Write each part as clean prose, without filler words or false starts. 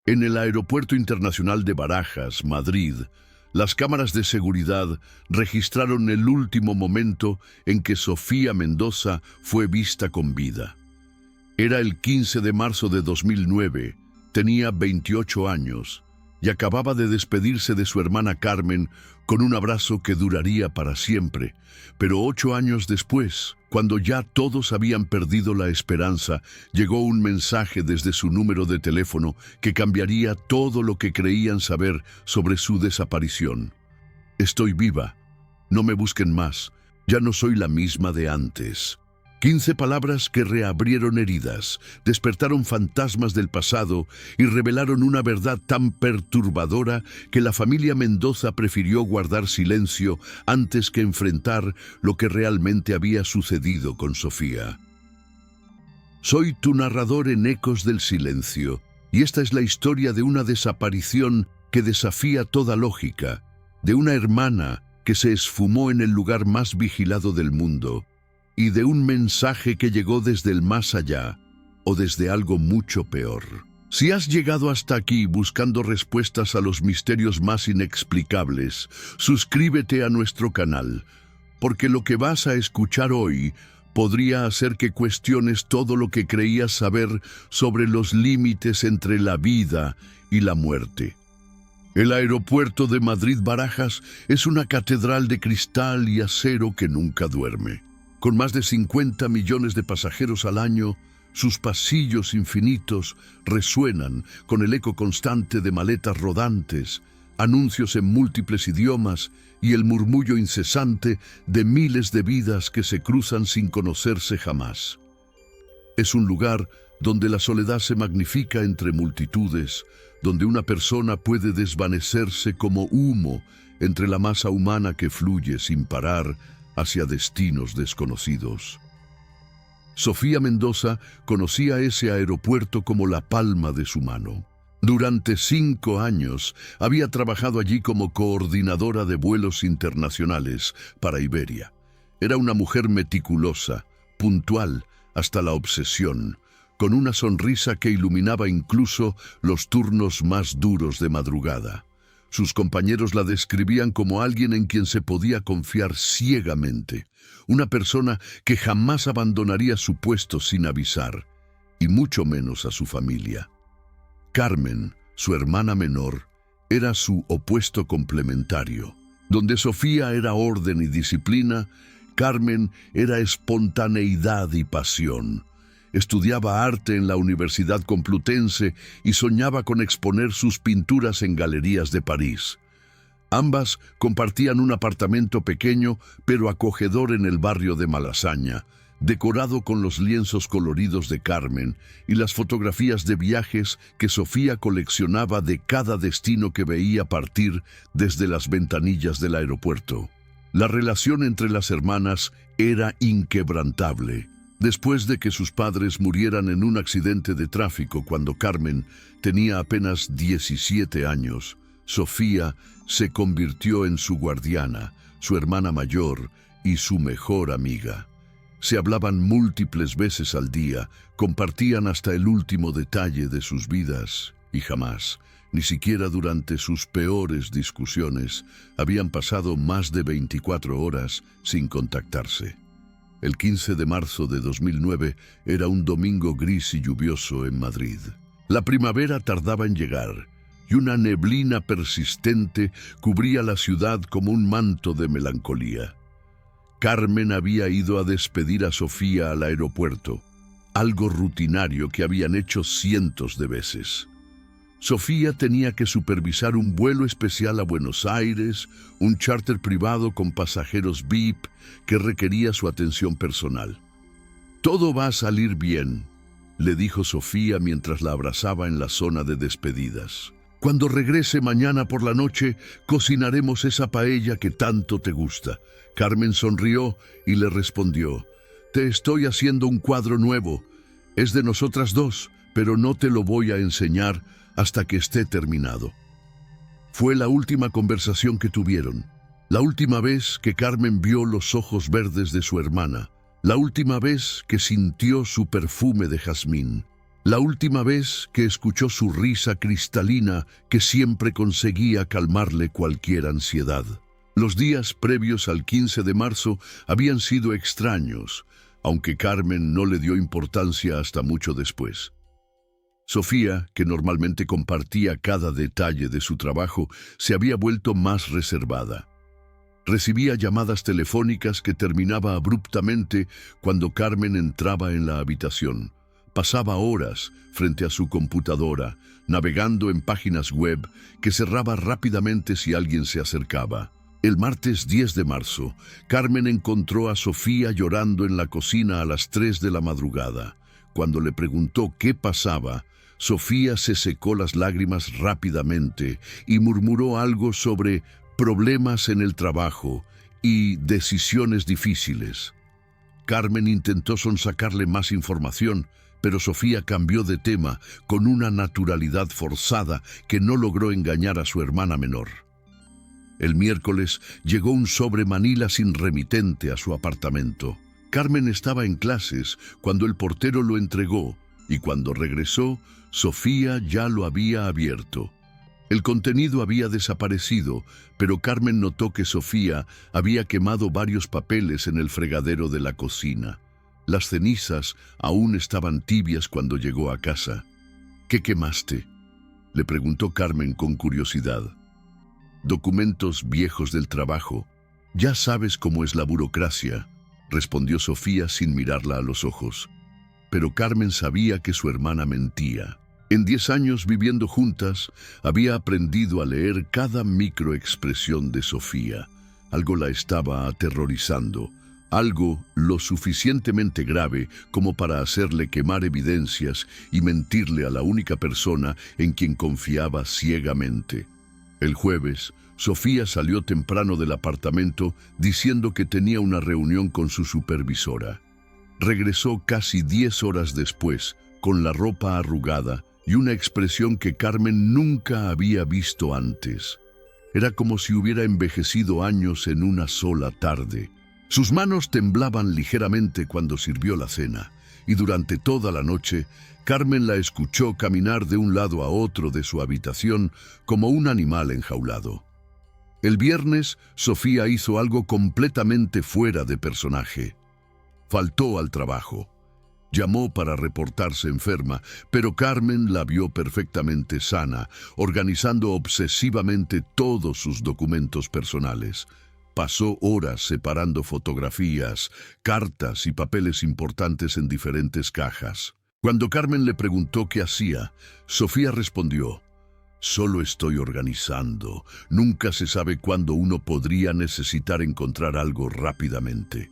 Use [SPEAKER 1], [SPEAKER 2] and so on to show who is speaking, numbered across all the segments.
[SPEAKER 1] En el Aeropuerto Internacional de Barajas, Madrid, las cámaras de seguridad registraron el último momento en que Sofía Mendoza fue vista con vida. Era el 15 de marzo de 2009, tenía 28 años y acababa de despedirse de su hermana Carmen con un abrazo que duraría para siempre. Pero 8 años después, cuando ya todos habían perdido la esperanza, llegó un mensaje desde su número de teléfono que cambiaría todo lo que creían saber sobre su desaparición. Estoy viva. No me busquen más. Ya no soy la misma de antes. 15 palabras que reabrieron heridas, despertaron fantasmas del pasado y revelaron una verdad tan perturbadora que la familia Mendoza prefirió guardar silencio antes que enfrentar lo que realmente había sucedido con Sofía. Soy tu narrador en Ecos del Silencio, y esta es la historia de una desaparición que desafía toda lógica, de una hermana que se esfumó en el lugar más vigilado del mundo, y de un mensaje que llegó desde el más allá, o desde algo mucho peor. Si has llegado hasta aquí buscando respuestas a los misterios más inexplicables, suscríbete a nuestro canal, porque lo que vas a escuchar hoy podría hacer que cuestiones todo lo que creías saber sobre los límites entre la vida y la muerte. El aeropuerto de Madrid-Barajas es una catedral de cristal y acero que nunca duerme. Con más de 50 millones de pasajeros al año, sus pasillos infinitos resuenan con el eco constante de maletas rodantes, anuncios en múltiples idiomas y el murmullo incesante de miles de vidas que se cruzan sin conocerse jamás. Es un lugar donde la soledad se magnifica entre multitudes, donde una persona puede desvanecerse como humo entre la masa humana que fluye sin parar hacia destinos desconocidos. Sofía Mendoza conocía ese aeropuerto como la palma de su mano. Durante 5 años había trabajado allí como coordinadora de vuelos internacionales para Iberia. Era una mujer meticulosa, puntual hasta la obsesión, con una sonrisa que iluminaba incluso los turnos más duros de madrugada. Sus compañeros la describían como alguien en quien se podía confiar ciegamente, una persona que jamás abandonaría su puesto sin avisar, y mucho menos a su familia. Carmen, su hermana menor, era su opuesto complementario. Donde Sofía era orden y disciplina, Carmen era espontaneidad y pasión. Estudiaba arte en la Universidad Complutense y soñaba con exponer sus pinturas en galerías de París. Ambas compartían un apartamento pequeño pero acogedor en el barrio de Malasaña, decorado con los lienzos coloridos de Carmen y las fotografías de viajes que Sofía coleccionaba de cada destino que veía partir desde las ventanillas del aeropuerto. La relación entre las hermanas era inquebrantable. Después de que sus padres murieran en un accidente de tráfico cuando Carmen tenía apenas 17 años, Sofía se convirtió en su guardiana, su hermana mayor y su mejor amiga. Se hablaban múltiples veces al día, compartían hasta el último detalle de sus vidas y jamás, ni siquiera durante sus peores discusiones, habían pasado más de 24 horas sin contactarse. El 15 de marzo de 2009 era un domingo gris y lluvioso en Madrid. La primavera tardaba en llegar y una neblina persistente cubría la ciudad como un manto de melancolía. Carmen había ido a despedir a Sofía al aeropuerto, algo rutinario que habían hecho cientos de veces. Sofía tenía que supervisar un vuelo especial a Buenos Aires, un charter privado con pasajeros VIP que requería su atención personal. «Todo va a salir bien», le dijo Sofía mientras la abrazaba en la zona de despedidas. «Cuando regrese mañana por la noche, cocinaremos esa paella que tanto te gusta». Carmen sonrió y le respondió: «Te estoy haciendo un cuadro nuevo. Es de nosotras dos, pero no te lo voy a enseñar hasta que esté terminado». Fue la última conversación que tuvieron, la última vez que Carmen vio los ojos verdes de su hermana, la última vez que sintió su perfume de jazmín. La última vez que escuchó su risa cristalina que siempre conseguía calmarle cualquier ansiedad. Los días previos al 15 de marzo habían sido extraños, aunque Carmen no le dio importancia hasta mucho después. Sofía, que normalmente compartía cada detalle de su trabajo, se había vuelto más reservada. Recibía llamadas telefónicas que terminaba abruptamente cuando Carmen entraba en la habitación. Pasaba horas frente a su computadora, navegando en páginas web que cerraba rápidamente si alguien se acercaba. El martes 10 de marzo, Carmen encontró a Sofía llorando en la cocina a las 3 de la madrugada. Cuando le preguntó qué pasaba, Sofía se secó las lágrimas rápidamente y murmuró algo sobre problemas en el trabajo y decisiones difíciles. Carmen intentó sonsacarle más información, pero Sofía cambió de tema con una naturalidad forzada que no logró engañar a su hermana menor. El miércoles llegó un sobre Manila sin remitente a su apartamento. Carmen estaba en clases cuando el portero lo entregó y cuando regresó, Sofía ya lo había abierto. El contenido había desaparecido, pero Carmen notó que Sofía había quemado varios papeles en el fregadero de la cocina. Las cenizas aún estaban tibias cuando llegó a casa. ¿Qué quemaste?, le preguntó Carmen con curiosidad. Documentos viejos del trabajo. Ya sabes cómo es la burocracia, respondió Sofía sin mirarla a los ojos. Pero Carmen sabía que su hermana mentía. En 10 años viviendo juntas, había aprendido a leer cada microexpresión de Sofía. Algo la estaba aterrorizando, algo lo suficientemente grave como para hacerle quemar evidencias y mentirle a la única persona en quien confiaba ciegamente. El jueves, Sofía salió temprano del apartamento diciendo que tenía una reunión con su supervisora. Regresó casi 10 horas después, con la ropa arrugada y una expresión que Carmen nunca había visto antes. Era como si hubiera envejecido años en una sola tarde. Sus manos temblaban ligeramente cuando sirvió la cena, y durante toda la noche, Carmen la escuchó caminar de un lado a otro de su habitación como un animal enjaulado. El viernes, Sofía hizo algo completamente fuera de personaje. Faltó al trabajo. Llamó para reportarse enferma, pero Carmen la vio perfectamente sana, organizando obsesivamente todos sus documentos personales. Pasó horas separando fotografías, cartas y papeles importantes en diferentes cajas. Cuando Carmen le preguntó qué hacía, Sofía respondió: «Solo estoy organizando. Nunca se sabe cuándo uno podría necesitar encontrar algo rápidamente».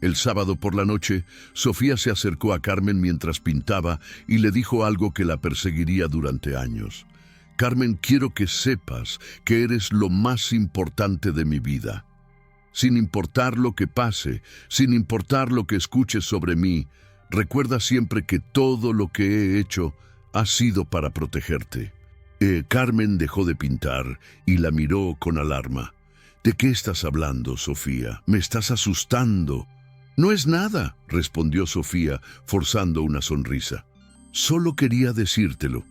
[SPEAKER 1] El sábado por la noche, Sofía se acercó a Carmen mientras pintaba y le dijo algo que la perseguiría durante años. «Carmen, quiero que sepas que eres lo más importante de mi vida. Sin importar lo que pase, sin importar lo que escuches sobre mí, recuerda siempre que todo lo que he hecho ha sido para protegerte». Carmen dejó de pintar y la miró con alarma. «¿De qué estás hablando, Sofía? Me estás asustando». «No es nada», respondió Sofía, forzando una sonrisa. «Solo quería decírtelo.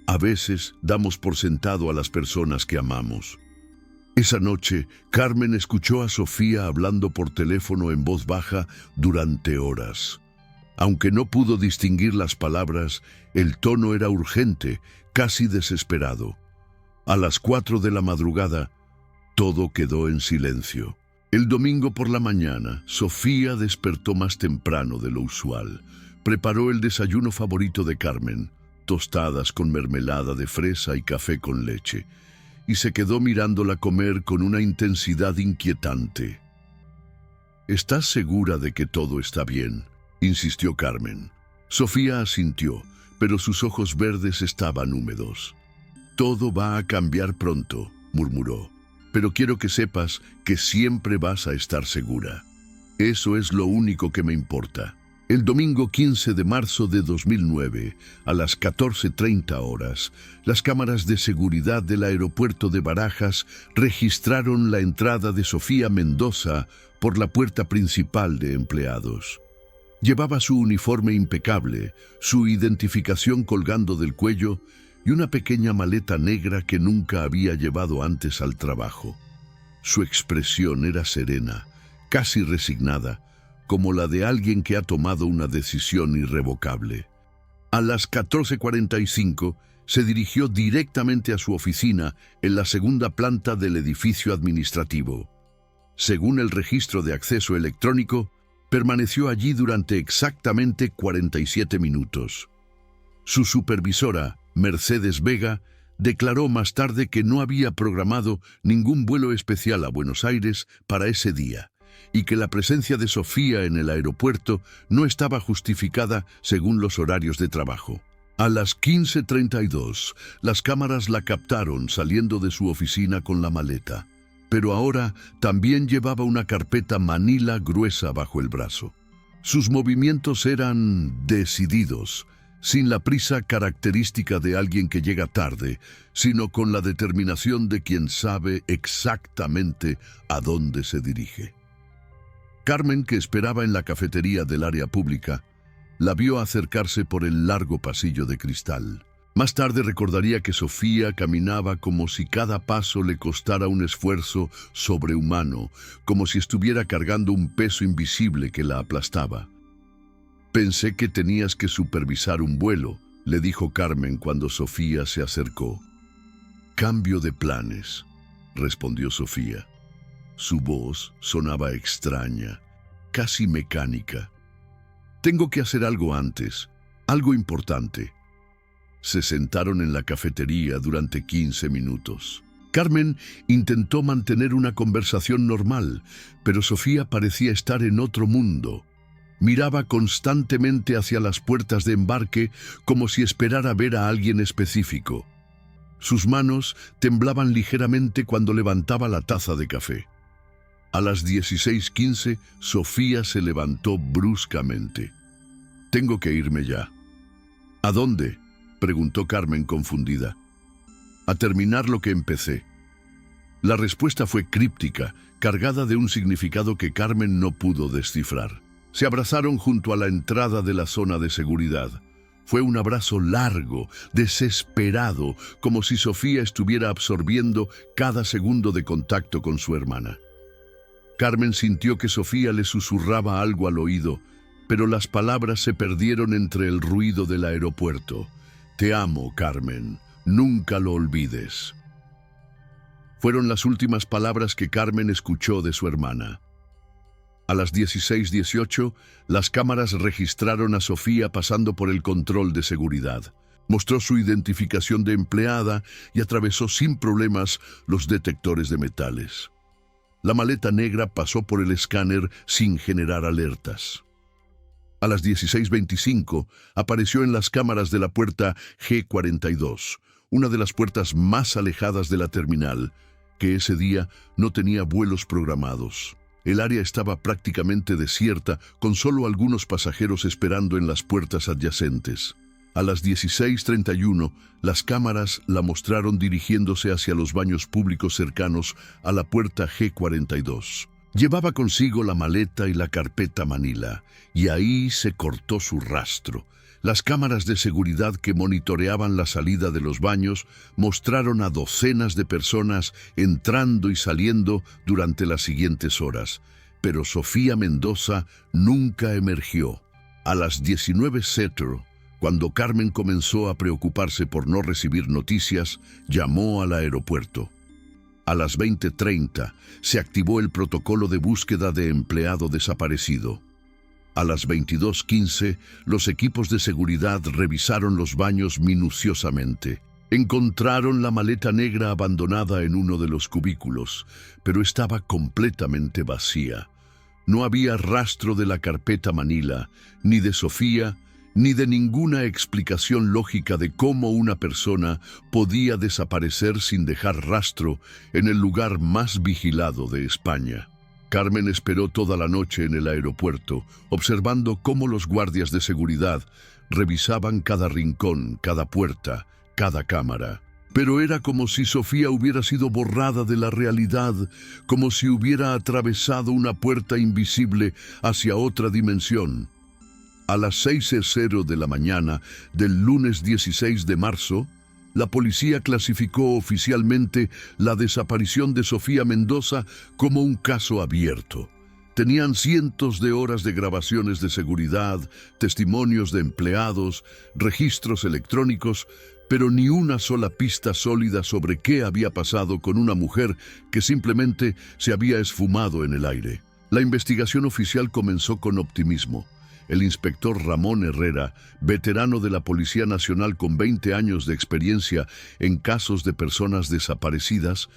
[SPEAKER 1] A veces damos por sentado a las personas que amamos». Esa noche, Carmen escuchó a Sofía hablando por teléfono en voz baja durante horas. Aunque no pudo distinguir las palabras, el tono era urgente, casi desesperado. A las 4 de la madrugada, todo quedó en silencio. El domingo por la mañana, Sofía despertó más temprano de lo usual. Preparó el desayuno favorito de Carmen, tostadas con mermelada de fresa y café con leche, y se quedó mirándola comer con una intensidad inquietante. «¿Estás segura de que todo está bien?», insistió Carmen. Sofía asintió, pero sus ojos verdes estaban húmedos. «Todo va a cambiar pronto», murmuró. «Pero quiero que sepas que siempre vas a estar segura. Eso es lo único que me importa». El domingo 15 de marzo de 2009, a las 14:30 horas, las cámaras de seguridad del aeropuerto de Barajas registraron la entrada de Sofía Mendoza por la puerta principal de empleados. Llevaba su uniforme impecable, su identificación colgando del cuello y una pequeña maleta negra que nunca había llevado antes al trabajo. Su expresión era serena, casi resignada, como la de alguien que ha tomado una decisión irrevocable. A las 14:45 se dirigió directamente a su oficina en la segunda planta del edificio administrativo. Según el registro de acceso electrónico, permaneció allí durante exactamente 47 minutos. Su supervisora, Mercedes Vega, declaró más tarde que no había programado ningún vuelo especial a Buenos Aires para ese día y que la presencia de Sofía en el aeropuerto no estaba justificada según los horarios de trabajo. A las 15:32, las cámaras la captaron saliendo de su oficina con la maleta, pero ahora también llevaba una carpeta manila gruesa bajo el brazo. Sus movimientos eran decididos, sin la prisa característica de alguien que llega tarde, sino con la determinación de quien sabe exactamente a dónde se dirige. Carmen, que esperaba en la cafetería del área pública, la vio acercarse por el largo pasillo de cristal. Más tarde recordaría que Sofía caminaba como si cada paso le costara un esfuerzo sobrehumano, como si estuviera cargando un peso invisible que la aplastaba. «Pensé que tenías que supervisar un vuelo», le dijo Carmen cuando Sofía se acercó. «Cambio de planes», respondió Sofía. Su voz sonaba extraña, casi mecánica. «Tengo que hacer algo antes, algo importante». Se sentaron en la cafetería durante 15 minutos. Carmen intentó mantener una conversación normal, pero Sofía parecía estar en otro mundo. Miraba constantemente hacia las puertas de embarque como si esperara ver a alguien específico. Sus manos temblaban ligeramente cuando levantaba la taza de café. A las 16:15, Sofía se levantó bruscamente. «Tengo que irme ya». «¿A dónde?», preguntó Carmen confundida. «A terminar lo que empecé». La respuesta fue críptica, cargada de un significado que Carmen no pudo descifrar. Se abrazaron junto a la entrada de la zona de seguridad. Fue un abrazo largo, desesperado, como si Sofía estuviera absorbiendo cada segundo de contacto con su hermana. Carmen sintió que Sofía le susurraba algo al oído, pero las palabras se perdieron entre el ruido del aeropuerto. «Te amo, Carmen. Nunca lo olvides». Fueron las últimas palabras que Carmen escuchó de su hermana. A las 16:18, las cámaras registraron a Sofía pasando por el control de seguridad. Mostró su identificación de empleada y atravesó sin problemas los detectores de metales. La maleta negra pasó por el escáner sin generar alertas. A las 16:25, apareció en las cámaras de la puerta G42, una de las puertas más alejadas de la terminal, que ese día no tenía vuelos programados. El área estaba prácticamente desierta, con solo algunos pasajeros esperando en las puertas adyacentes. A las 16:31, las cámaras la mostraron dirigiéndose hacia los baños públicos cercanos a la puerta G42. Llevaba consigo la maleta y la carpeta manila, y ahí se cortó su rastro. Las cámaras de seguridad que monitoreaban la salida de los baños mostraron a docenas de personas entrando y saliendo durante las siguientes horas, pero Sofía Mendoza nunca emergió. A las 19:00, cuando Carmen comenzó a preocuparse por no recibir noticias, llamó al aeropuerto. A las 20:30 se activó el protocolo de búsqueda de empleado desaparecido. A las 22:15, los equipos de seguridad revisaron los baños minuciosamente. Encontraron la maleta negra abandonada en uno de los cubículos, pero estaba completamente vacía. No había rastro de la carpeta manila, ni de Sofía, ni de ninguna explicación lógica de cómo una persona podía desaparecer sin dejar rastro en el lugar más vigilado de España. Carmen esperó toda la noche en el aeropuerto, observando cómo los guardias de seguridad revisaban cada rincón, cada puerta, cada cámara. Pero era como si Sofía hubiera sido borrada de la realidad, como si hubiera atravesado una puerta invisible hacia otra dimensión. A las 6:00 de la mañana del lunes 16 de marzo, la policía clasificó oficialmente la desaparición de Sofía Mendoza como un caso abierto. Tenían cientos de horas de grabaciones de seguridad, testimonios de empleados, registros electrónicos, pero ni una sola pista sólida sobre qué había pasado con una mujer que simplemente se había esfumado en el aire. La investigación oficial comenzó con optimismo. El inspector Ramón Herrera, veterano de la Policía Nacional con 20 años de experiencia en casos de personas desaparecidas,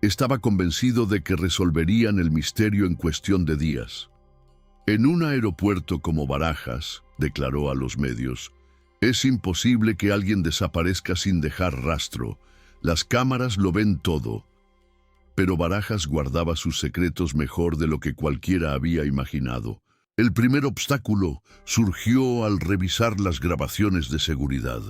[SPEAKER 1] estaba convencido de que resolverían el misterio en cuestión de días. En un aeropuerto como Barajas, declaró a los medios, es imposible que alguien desaparezca sin dejar rastro. Las cámaras lo ven todo. Pero Barajas guardaba sus secretos mejor de lo que cualquiera había imaginado. El primer obstáculo surgió al revisar las grabaciones de seguridad.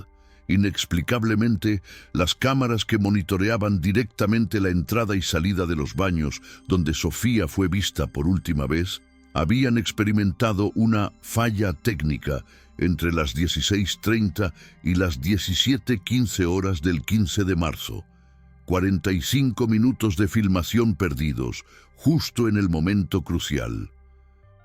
[SPEAKER 1] Inexplicablemente, las cámaras que monitoreaban directamente la entrada y salida de los baños donde Sofía fue vista por última vez, habían experimentado una falla técnica entre las 16:30 y las 17:15 horas del 15 de marzo. 45 minutos de filmación perdidos, justo en el momento crucial.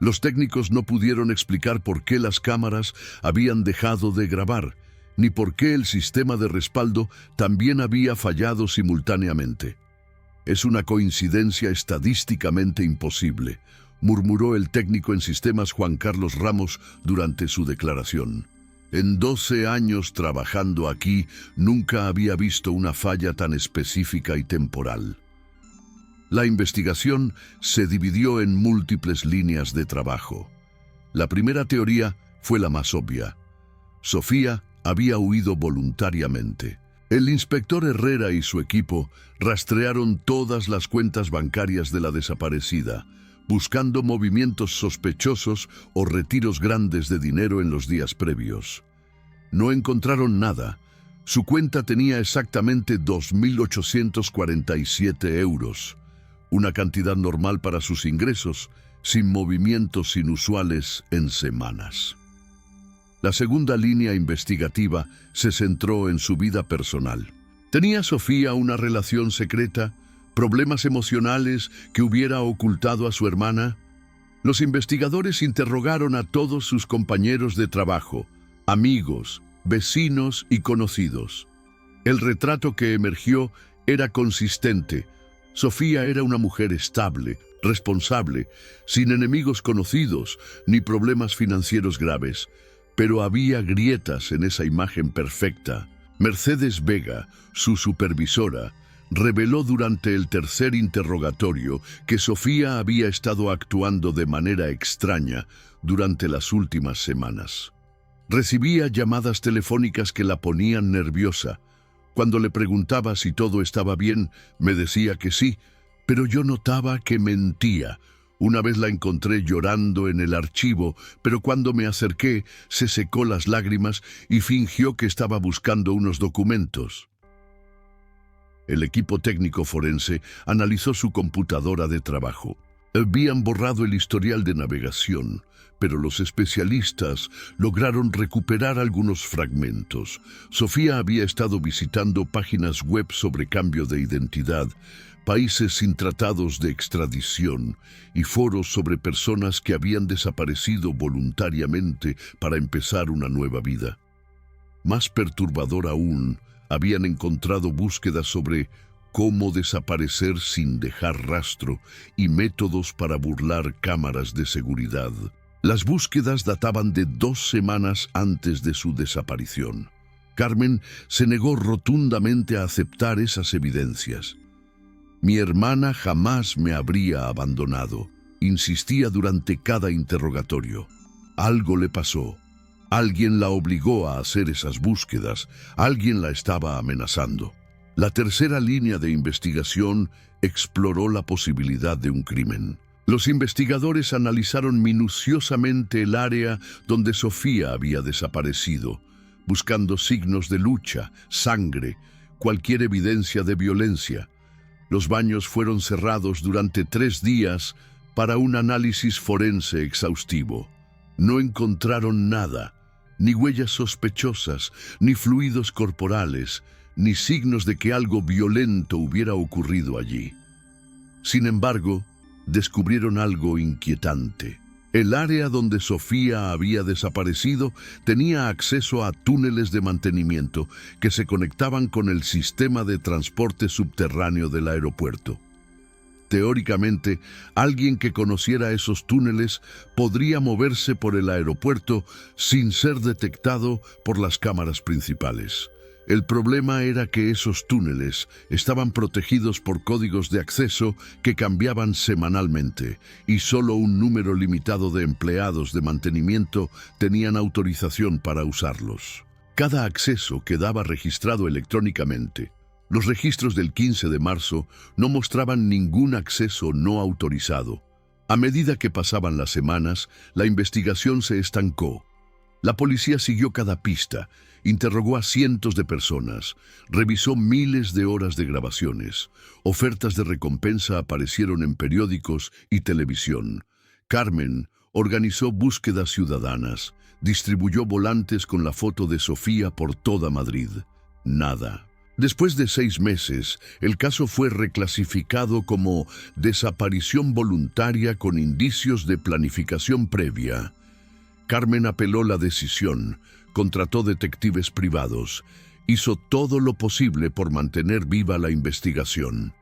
[SPEAKER 1] Los técnicos no pudieron explicar por qué las cámaras habían dejado de grabar, ni por qué el sistema de respaldo también había fallado simultáneamente. Es una coincidencia estadísticamente imposible, murmuró el técnico en sistemas Juan Carlos Ramos durante su declaración. En 12 años trabajando aquí, nunca había visto una falla tan específica y temporal. La investigación se dividió en múltiples líneas de trabajo. La primera teoría fue la más obvia. Sofía había huido voluntariamente. El inspector Herrera y su equipo rastrearon todas las cuentas bancarias de la desaparecida, buscando movimientos sospechosos o retiros grandes de dinero en los días previos. No encontraron nada. Su cuenta tenía exactamente 2.847 euros. Una cantidad normal para sus ingresos, sin movimientos inusuales en semanas. La segunda línea investigativa se centró en su vida personal. ¿Tenía Sofía una relación secreta, problemas emocionales que hubiera ocultado a su hermana? Los investigadores interrogaron a todos sus compañeros de trabajo, amigos, vecinos y conocidos. El retrato que emergió era consistente. Sofía era una mujer estable, responsable, sin enemigos conocidos ni problemas financieros graves, pero había grietas en esa imagen perfecta. Mercedes Vega, su supervisora, reveló durante el tercer interrogatorio que Sofía había estado actuando de manera extraña durante las últimas semanas. Recibía llamadas telefónicas que la ponían nerviosa. Cuando le preguntaba si todo estaba bien, me decía que sí, pero yo notaba que mentía. Una vez la encontré llorando en el archivo, pero cuando me acerqué, se secó las lágrimas y fingió que estaba buscando unos documentos. El equipo técnico forense analizó su computadora de trabajo. Habían borrado el historial de navegación, pero los especialistas lograron recuperar algunos fragmentos. Sofía había estado visitando páginas web sobre cambio de identidad, países sin tratados de extradición y foros sobre personas que habían desaparecido voluntariamente para empezar una nueva vida. Más perturbador aún, habían encontrado búsquedas sobre cómo desaparecer sin dejar rastro y métodos para burlar cámaras de seguridad. Las búsquedas databan de 2 semanas antes de su desaparición. Carmen se negó rotundamente a aceptar esas evidencias. Mi hermana jamás me habría abandonado, insistía durante cada interrogatorio. Algo le pasó. Alguien la obligó a hacer esas búsquedas. Alguien la estaba amenazando. La tercera línea de investigación exploró la posibilidad de un crimen. Los investigadores analizaron minuciosamente el área donde Sofía había desaparecido, buscando signos de lucha, sangre, cualquier evidencia de violencia. Los baños fueron cerrados durante 3 días para un análisis forense exhaustivo. No encontraron nada, ni huellas sospechosas, ni fluidos corporales, ni signos de que algo violento hubiera ocurrido allí. Sin embargo, descubrieron algo inquietante. El área donde Sofía había desaparecido tenía acceso a túneles de mantenimiento que se conectaban con el sistema de transporte subterráneo del aeropuerto. Teóricamente, alguien que conociera esos túneles podría moverse por el aeropuerto sin ser detectado por las cámaras principales. El problema era que esos túneles estaban protegidos por códigos de acceso que cambiaban semanalmente y solo un número limitado de empleados de mantenimiento tenían autorización para usarlos. Cada acceso quedaba registrado electrónicamente. Los registros del 15 de marzo no mostraban ningún acceso no autorizado. A medida que pasaban las semanas, la investigación se estancó. La policía siguió cada pista, interrogó a cientos de personas, revisó miles de horas de grabaciones. Ofertas de recompensa aparecieron en periódicos y televisión. Carmen organizó búsquedas ciudadanas, distribuyó volantes con la foto de Sofía por toda Madrid. Nada. Después de 6 meses, el caso fue reclasificado como desaparición voluntaria con indicios de planificación previa. Carmen apeló la decisión, contrató detectives privados, hizo todo lo posible por mantener viva la investigación.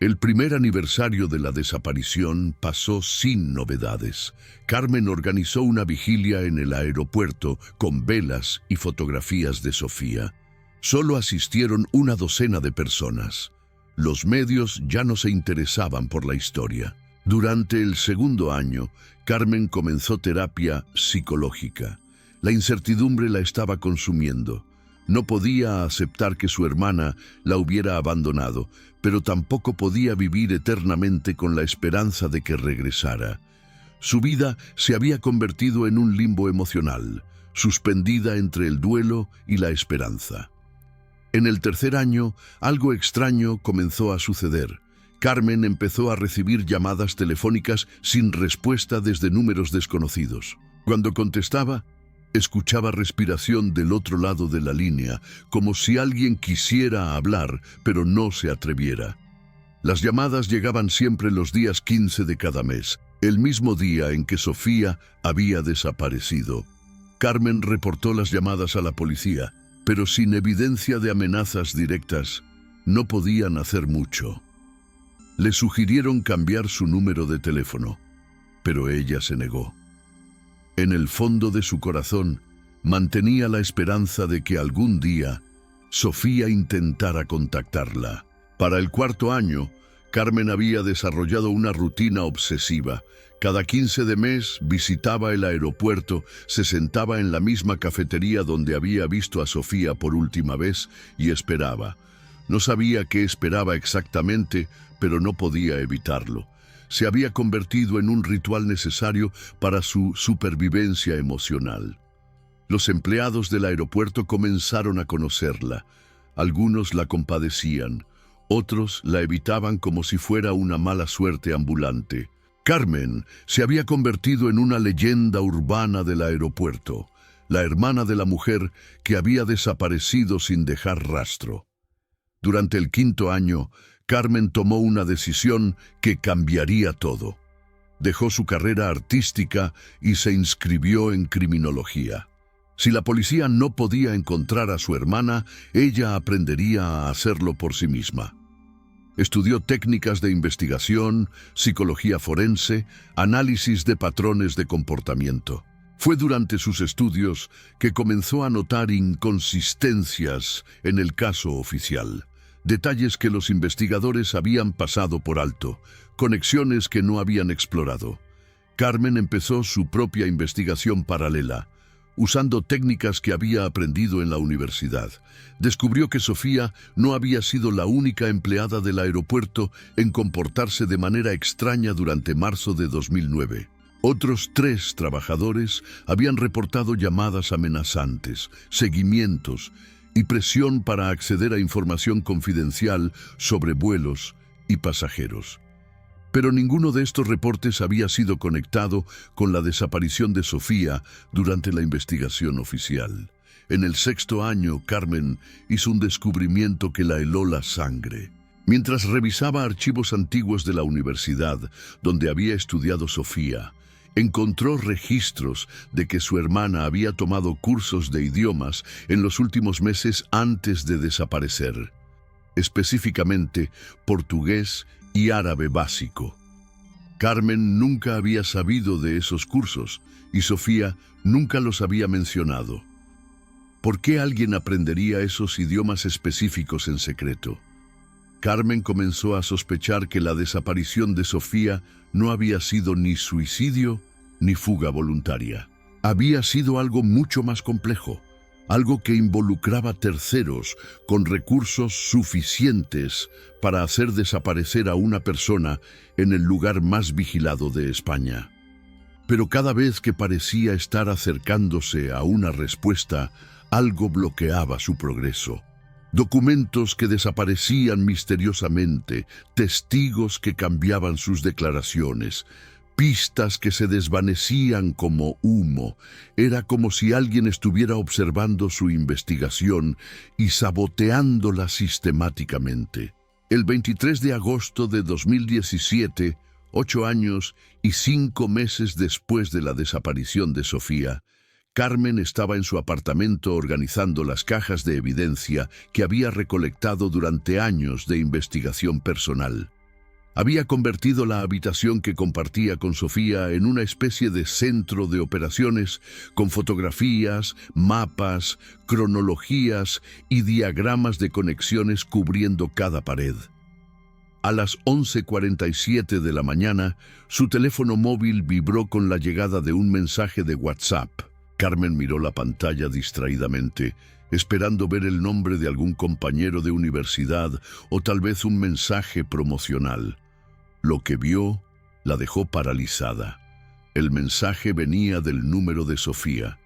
[SPEAKER 1] El primer aniversario de la desaparición pasó sin novedades. Carmen organizó una vigilia en el aeropuerto con velas y fotografías de Sofía. Solo asistieron una docena de personas. Los medios ya no se interesaban por la historia. Durante el segundo año, Carmen comenzó terapia psicológica. La incertidumbre la estaba consumiendo. No podía aceptar que su hermana la hubiera abandonado, pero tampoco podía vivir eternamente con la esperanza de que regresara. Su vida se había convertido en un limbo emocional, suspendida entre el duelo y la esperanza. En el tercer año, algo extraño comenzó a suceder. Carmen empezó a recibir llamadas telefónicas sin respuesta desde números desconocidos. Cuando contestaba, escuchaba respiración del otro lado de la línea, como si alguien quisiera hablar, pero no se atreviera. Las llamadas llegaban siempre los días 15 de cada mes, el mismo día en que Sofía había desaparecido. Carmen reportó las llamadas a la policía, pero sin evidencia de amenazas directas, no podían hacer mucho. Le sugirieron cambiar su número de teléfono, pero ella se negó. En el fondo de su corazón, mantenía la esperanza de que algún día Sofía intentara contactarla. Para el cuarto año, Carmen había desarrollado una rutina obsesiva. Cada 15 de mes visitaba el aeropuerto, se sentaba en la misma cafetería donde había visto a Sofía por última vez y esperaba. No sabía qué esperaba exactamente, pero no podía evitarlo. Se había convertido en un ritual necesario para su supervivencia emocional. Los empleados del aeropuerto comenzaron a conocerla. Algunos la compadecían, otros la evitaban como si fuera una mala suerte ambulante. Carmen se había convertido en una leyenda urbana del aeropuerto, la hermana de la mujer que había desaparecido sin dejar rastro. Durante el quinto año, Carmen tomó una decisión que cambiaría todo. Dejó su carrera artística y se inscribió en criminología. Si la policía no podía encontrar a su hermana, ella aprendería a hacerlo por sí misma. Estudió técnicas de investigación, psicología forense, análisis de patrones de comportamiento. Fue durante sus estudios que comenzó a notar inconsistencias en el caso oficial. Detalles que los investigadores habían pasado por alto, conexiones que no habían explorado. Carmen empezó su propia investigación paralela, usando técnicas que había aprendido en la universidad. Descubrió que Sofía no había sido la única empleada del aeropuerto en comportarse de manera extraña durante marzo de 2009. Otros 3 trabajadores habían reportado llamadas amenazantes, seguimientos y presión para acceder a información confidencial sobre vuelos y pasajeros. Pero ninguno de estos reportes había sido conectado con la desaparición de Sofía durante la investigación oficial. En el 6º año, Carmen hizo un descubrimiento que la heló la sangre. Mientras revisaba archivos antiguos de la universidad donde había estudiado Sofía, encontró registros de que su hermana había tomado cursos de idiomas en los últimos meses antes de desaparecer, específicamente portugués y árabe básico. Carmen nunca había sabido de esos cursos y Sofía nunca los había mencionado. ¿Por qué alguien aprendería esos idiomas específicos en secreto? Carmen comenzó a sospechar que la desaparición de Sofía no había sido ni suicidio ni fuga voluntaria. Había sido algo mucho más complejo, algo que involucraba terceros con recursos suficientes para hacer desaparecer a una persona en el lugar más vigilado de España. Pero cada vez que parecía estar acercándose a una respuesta, algo bloqueaba su progreso. Documentos que desaparecían misteriosamente, testigos que cambiaban sus declaraciones, pistas que se desvanecían como humo. Era como si alguien estuviera observando su investigación y saboteándola sistemáticamente. El 23 de agosto de 2017, 8 años y 5 meses después de la desaparición de Sofía, Carmen estaba en su apartamento organizando las cajas de evidencia que había recolectado durante años de investigación personal. Había convertido la habitación que compartía con Sofía en una especie de centro de operaciones con fotografías, mapas, cronologías y diagramas de conexiones cubriendo cada pared. A las 11:47 de la mañana, su teléfono móvil vibró con la llegada de un mensaje de WhatsApp. Carmen miró la pantalla distraídamente, esperando ver el nombre de algún compañero de universidad o tal vez un mensaje promocional. Lo que vio la dejó paralizada. El mensaje venía del número de Sofía,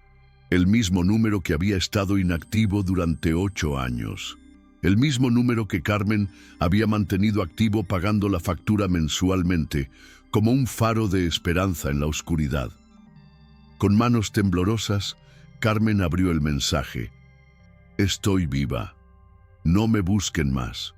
[SPEAKER 1] el mismo número que había estado inactivo durante 8 años. El mismo número que Carmen había mantenido activo pagando la factura mensualmente, como un faro de esperanza en la oscuridad. Con manos temblorosas, Carmen abrió el mensaje. Estoy viva. No me busquen más.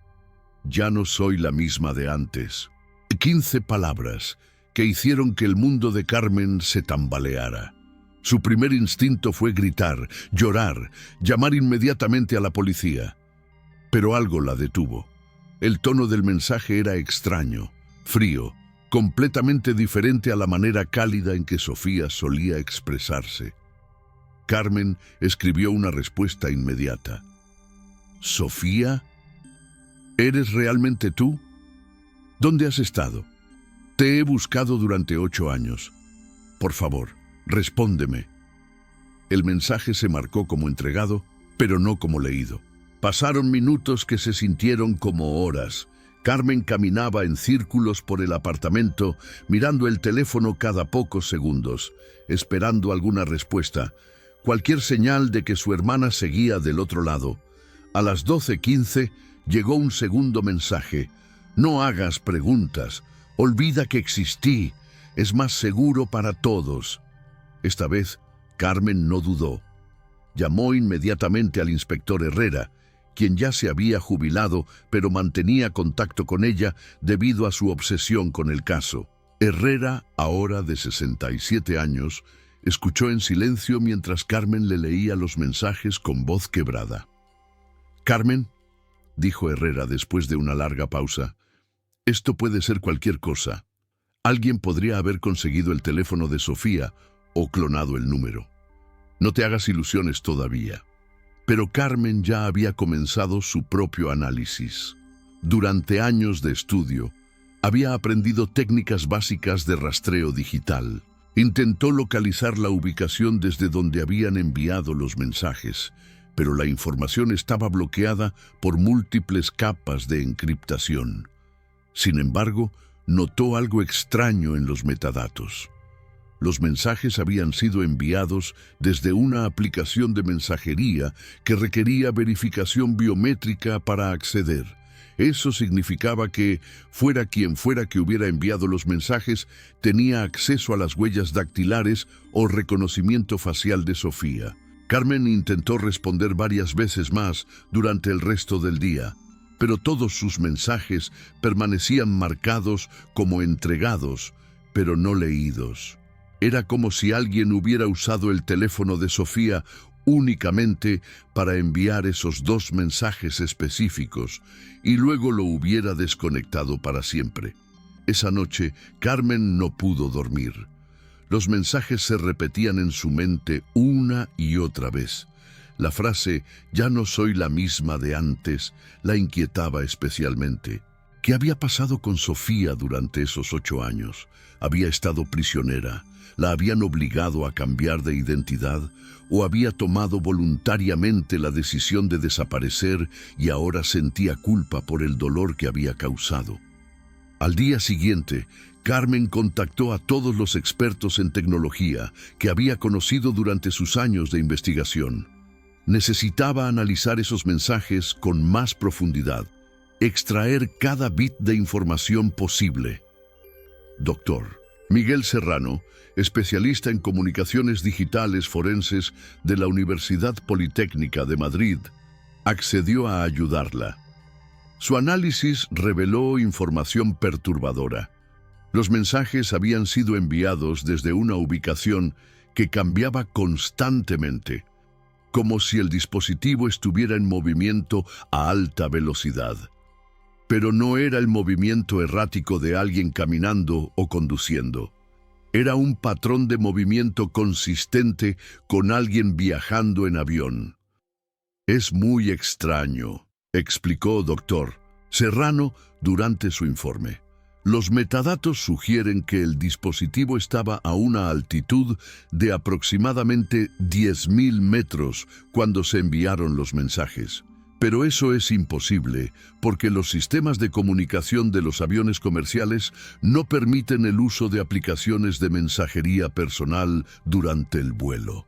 [SPEAKER 1] Ya no soy la misma de antes. 15 palabras que hicieron que el mundo de Carmen se tambaleara. Su primer instinto fue gritar, llorar, llamar inmediatamente a la policía. Pero algo la detuvo. El tono del mensaje era extraño, frío, completamente diferente a la manera cálida en que Sofía solía expresarse. Carmen escribió una respuesta inmediata. ¿Sofía? ¿Eres realmente tú? ¿Dónde has estado? Te he buscado durante 8 años. Por favor, respóndeme. El mensaje se marcó como entregado, pero no como leído. Pasaron minutos que se sintieron como horas. Carmen caminaba en círculos por el apartamento, mirando el teléfono cada pocos segundos, esperando alguna respuesta, cualquier señal de que su hermana seguía del otro lado. A las 12:15 llegó un segundo mensaje. No hagas preguntas, olvida que existí, es más seguro para todos. Esta vez, Carmen no dudó. Llamó inmediatamente al inspector Herrera, quien ya se había jubilado, pero mantenía contacto con ella debido a su obsesión con el caso. Herrera, ahora de 67 años, escuchó en silencio mientras Carmen le leía los mensajes con voz quebrada. «Carmen», dijo Herrera después de una larga pausa, «esto puede ser cualquier cosa. Alguien podría haber conseguido el teléfono de Sofía o clonado el número. No te hagas ilusiones todavía». Pero Carmen ya había comenzado su propio análisis. Durante años de estudio, había aprendido técnicas básicas de rastreo digital. Intentó localizar la ubicación desde donde habían enviado los mensajes, pero la información estaba bloqueada por múltiples capas de encriptación. Sin embargo, notó algo extraño en los metadatos. Los mensajes habían sido enviados desde una aplicación de mensajería que requería verificación biométrica para acceder. Eso significaba que, fuera quien fuera que hubiera enviado los mensajes, tenía acceso a las huellas dactilares o reconocimiento facial de Sofía. Carmen intentó responder varias veces más durante el resto del día, pero todos sus mensajes permanecían marcados como entregados, pero no leídos. Era como si alguien hubiera usado el teléfono de Sofía únicamente para enviar esos 2 mensajes específicos y luego lo hubiera desconectado para siempre. Esa noche, Carmen no pudo dormir. Los mensajes se repetían en su mente una y otra vez. La frase «ya no soy la misma de antes» la inquietaba especialmente. ¿Qué había pasado con Sofía durante esos 8 años? ¿Había estado prisionera? ¿La habían obligado a cambiar de identidad? ¿O había tomado voluntariamente la decisión de desaparecer y ahora sentía culpa por el dolor que había causado? Al día siguiente, Carmen contactó a todos los expertos en tecnología que había conocido durante sus años de investigación. Necesitaba analizar esos mensajes con más profundidad, extraer cada bit de información posible. Doctor Miguel Serrano, especialista en comunicaciones digitales forenses de la Universidad Politécnica de Madrid, accedió a ayudarla. Su análisis reveló información perturbadora. Los mensajes habían sido enviados desde una ubicación que cambiaba constantemente, como si el dispositivo estuviera en movimiento a alta velocidad. Pero no era el movimiento errático de alguien caminando o conduciendo. Era un patrón de movimiento consistente con alguien viajando en avión. «Es muy extraño», explicó Dr. Serrano durante su informe. Los metadatos sugieren que el dispositivo estaba a una altitud de aproximadamente 10.000 metros cuando se enviaron los mensajes. Pero eso es imposible, porque los sistemas de comunicación de los aviones comerciales no permiten el uso de aplicaciones de mensajería personal durante el vuelo.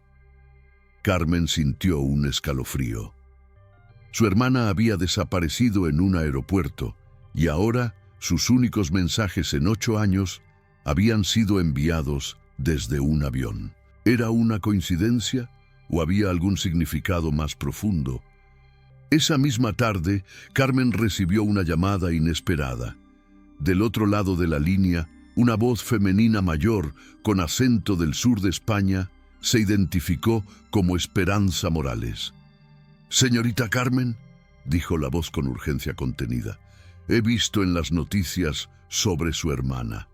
[SPEAKER 1] Carmen sintió un escalofrío. Su hermana había desaparecido en un aeropuerto, y ahora sus únicos mensajes en 8 años habían sido enviados desde un avión. ¿Era una coincidencia o había algún significado más profundo? Esa misma tarde, Carmen recibió una llamada inesperada. Del otro lado de la línea, una voz femenina mayor, con acento del sur de España, se identificó como Esperanza Morales. «Señorita Carmen», dijo la voz con urgencia contenida, «he visto en las noticias sobre su hermana.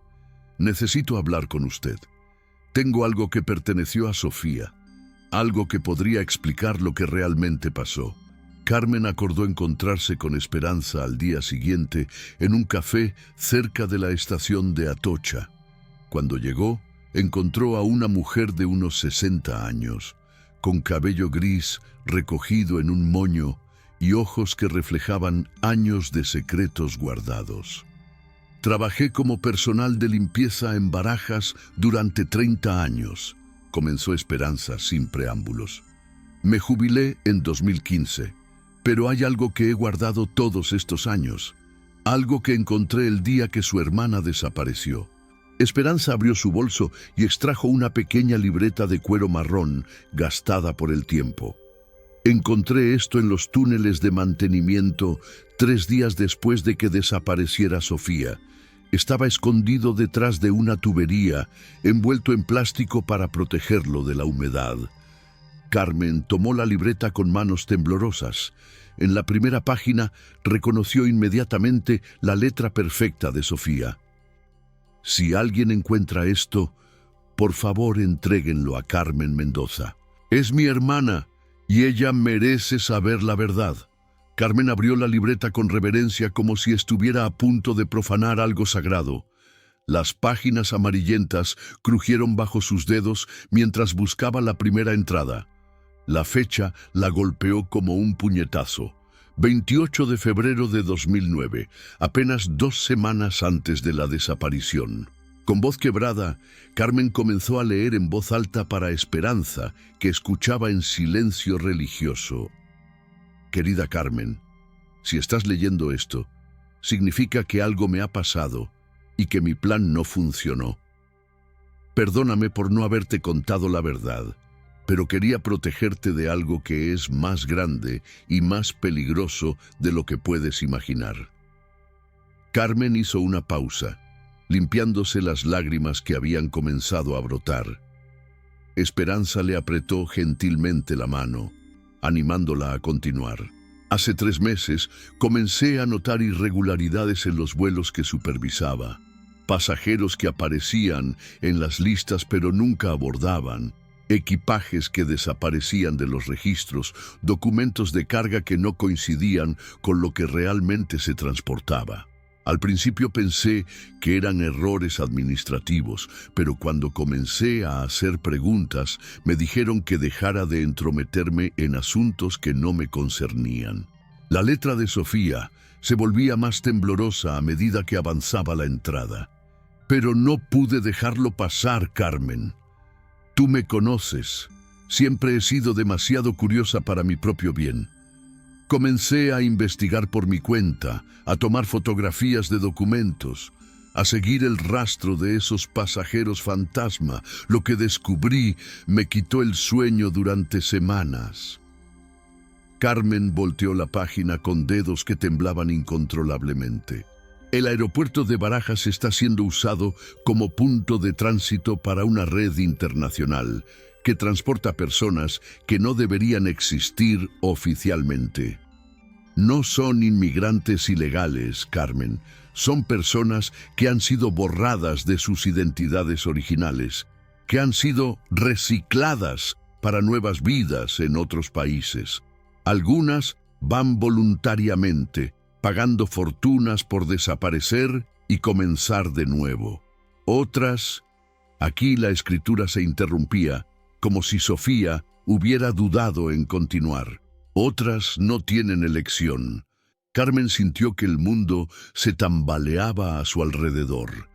[SPEAKER 1] Necesito hablar con usted. Tengo algo que perteneció a Sofía, algo que podría explicar lo que realmente pasó». Carmen acordó encontrarse con Esperanza al día siguiente en un café cerca de la estación de Atocha. Cuando llegó, encontró a una mujer de unos 60 años, con cabello gris recogido en un moño y ojos que reflejaban años de secretos guardados. «Trabajé como personal de limpieza en Barajas durante 30 años», comenzó Esperanza sin preámbulos. «Me jubilé en 2015. Pero hay algo que he guardado todos estos años, algo que encontré el día que su hermana desapareció». Esperanza abrió su bolso y extrajo una pequeña libreta de cuero marrón gastada por el tiempo. «Encontré esto en los túneles de mantenimiento 3 días después de que desapareciera Sofía. Estaba escondido detrás de una tubería, envuelto en plástico para protegerlo de la humedad». Carmen tomó la libreta con manos temblorosas. En la primera página reconoció inmediatamente la letra perfecta de Sofía. «Si alguien encuentra esto, por favor entréguenlo a Carmen Mendoza. Es mi hermana y ella merece saber la verdad». Carmen abrió la libreta con reverencia como si estuviera a punto de profanar algo sagrado. Las páginas amarillentas crujieron bajo sus dedos mientras buscaba la primera entrada. La fecha la golpeó como un puñetazo. 28 de febrero de 2009, apenas 2 semanas antes de la desaparición. Con voz quebrada, Carmen comenzó a leer en voz alta para Esperanza, que escuchaba en silencio religioso. «Querida Carmen, si estás leyendo esto, significa que algo me ha pasado y que mi plan no funcionó. Perdóname por no haberte contado la verdad, pero quería protegerte de algo que es más grande y más peligroso de lo que puedes imaginar. Carmen hizo una pausa, limpiándose las lágrimas que habían comenzado a brotar. Esperanza le apretó gentilmente la mano, animándola a continuar. Hace 3 meses comencé a notar irregularidades en los vuelos que supervisaba. Pasajeros que aparecían en las listas pero nunca abordaban, equipajes que desaparecían de los registros, documentos de carga que no coincidían con lo que realmente se transportaba. Al principio pensé que eran errores administrativos, pero cuando comencé a hacer preguntas, me dijeron que dejara de entrometerme en asuntos que no me concernían. La letra de Sofía se volvía más temblorosa a medida que avanzaba la entrada. Pero no pude dejarlo pasar, Carmen. Tú me conoces. Siempre he sido demasiado curiosa para mi propio bien. Comencé a investigar por mi cuenta, a tomar fotografías de documentos, a seguir el rastro de esos pasajeros fantasma. Lo que descubrí me quitó el sueño durante semanas. Carmen volteó la página con dedos que temblaban incontrolablemente. El aeropuerto de Barajas está siendo usado como punto de tránsito para una red internacional que transporta personas que no deberían existir oficialmente. No son inmigrantes ilegales, Carmen. Son personas que han sido borradas de sus identidades originales, que han sido recicladas para nuevas vidas en otros países. Algunas van voluntariamente, pagando fortunas por desaparecer y comenzar de nuevo. Otras, aquí la escritura se interrumpía, como si Sofía hubiera dudado en continuar. Otras no tienen elección. Carmen sintió que el mundo se tambaleaba a su alrededor.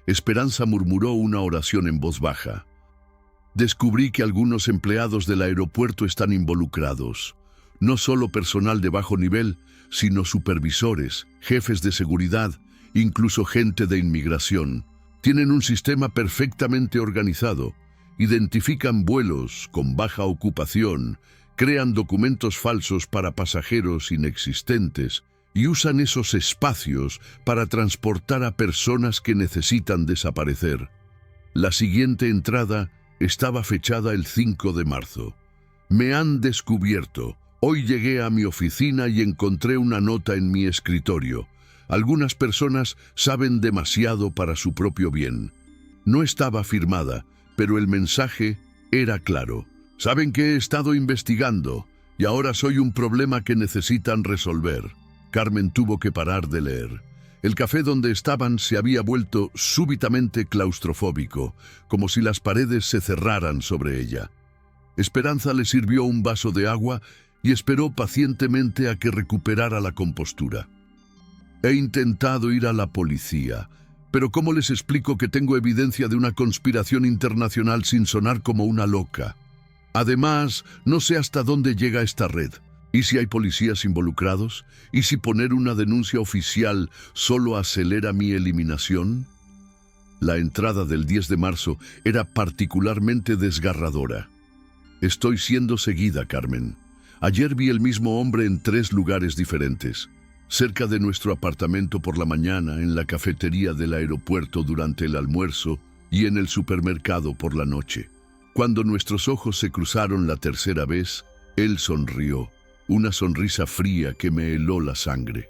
[SPEAKER 1] Esperanza murmuró una oración en voz baja. Descubrí que algunos empleados del aeropuerto están involucrados. No solo personal de bajo nivel, sino supervisores, jefes de seguridad, incluso gente de inmigración. Tienen un sistema perfectamente organizado. Identifican vuelos con baja ocupación, crean documentos falsos para pasajeros inexistentes y usan esos espacios para transportar a personas que necesitan desaparecer. La siguiente entrada estaba fechada el 5 de marzo. Me han descubierto. Hoy llegué a mi oficina y encontré una nota en mi escritorio. Algunas personas saben demasiado para su propio bien. No estaba firmada, pero el mensaje era claro. Saben que he estado investigando y ahora soy un problema que necesitan resolver. Carmen tuvo que parar de leer. El café donde estaban se había vuelto súbitamente claustrofóbico, como si las paredes se cerraran sobre ella. Esperanza le sirvió un vaso de agua y esperó pacientemente a que recuperara la compostura. He intentado ir a la policía, pero ¿cómo les explico que tengo evidencia de una conspiración internacional sin sonar como una loca? Además, no sé hasta dónde llega esta red. ¿Y si hay policías involucrados? ¿Y si poner una denuncia oficial solo acelera mi eliminación? La entrada del 10 de marzo era particularmente desgarradora. Estoy siendo seguida, Carmen. Ayer vi el mismo hombre en 3 lugares diferentes. Cerca de nuestro apartamento por la mañana, en la cafetería del aeropuerto durante el almuerzo y en el supermercado por la noche. Cuando nuestros ojos se cruzaron la tercera vez, él sonrió, una sonrisa fría que me heló la sangre.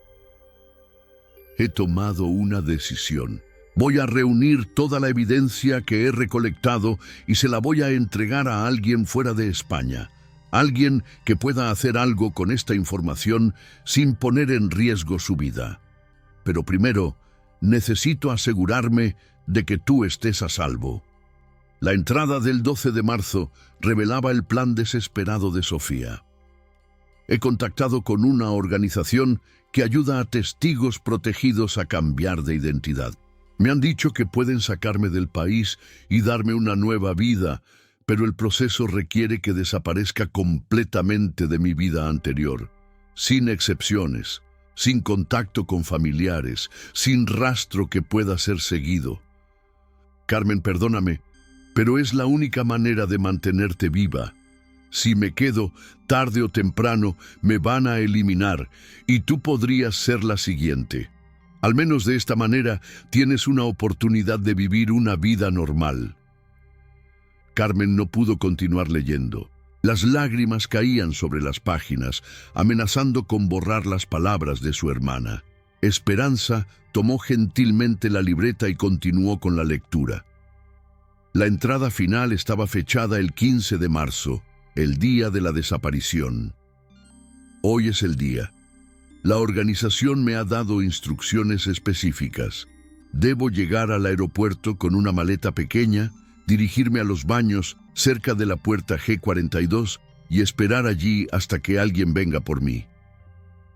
[SPEAKER 1] He tomado una decisión. Voy a reunir toda la evidencia que he recolectado y se la voy a entregar a alguien fuera de España. Alguien que pueda hacer algo con esta información sin poner en riesgo su vida. Pero primero, necesito asegurarme de que tú estés a salvo. La entrada del 12 de marzo revelaba el plan desesperado de Sofía. He contactado con una organización que ayuda a testigos protegidos a cambiar de identidad. Me han dicho que pueden sacarme del país y darme una nueva vida, pero el proceso requiere que desaparezca completamente de mi vida anterior, sin excepciones. sin contacto con familiares, sin rastro que pueda ser seguido. Carmen, perdóname, pero es la única manera de mantenerte viva. Si me quedo, tarde o temprano me van a eliminar y tú podrías ser la siguiente. Al menos de esta manera tienes una oportunidad de vivir una vida normal. Carmen no pudo continuar leyendo. Las lágrimas caían sobre las páginas, amenazando con borrar las palabras de su hermana. Esperanza tomó gentilmente la libreta y continuó con la lectura. La entrada final estaba fechada el 15 de marzo, el día de la desaparición. Hoy es el día. La organización me ha dado instrucciones específicas. Debo llegar al aeropuerto con una maleta pequeña, dirigirme a los baños cerca de la puerta G42 y esperar allí hasta que alguien venga por mí.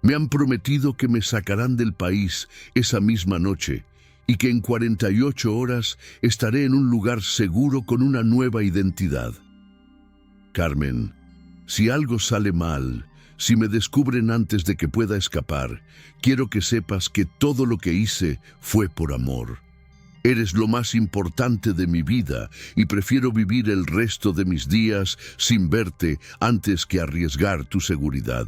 [SPEAKER 1] Me han prometido que me sacarán del país esa misma noche y que en 48 horas estaré en un lugar seguro con una nueva identidad. Carmen, si algo sale mal, si me descubren antes de que pueda escapar, quiero que sepas que todo lo que hice fue por amor. Eres lo más importante de mi vida y prefiero vivir el resto de mis días sin verte antes que arriesgar tu seguridad.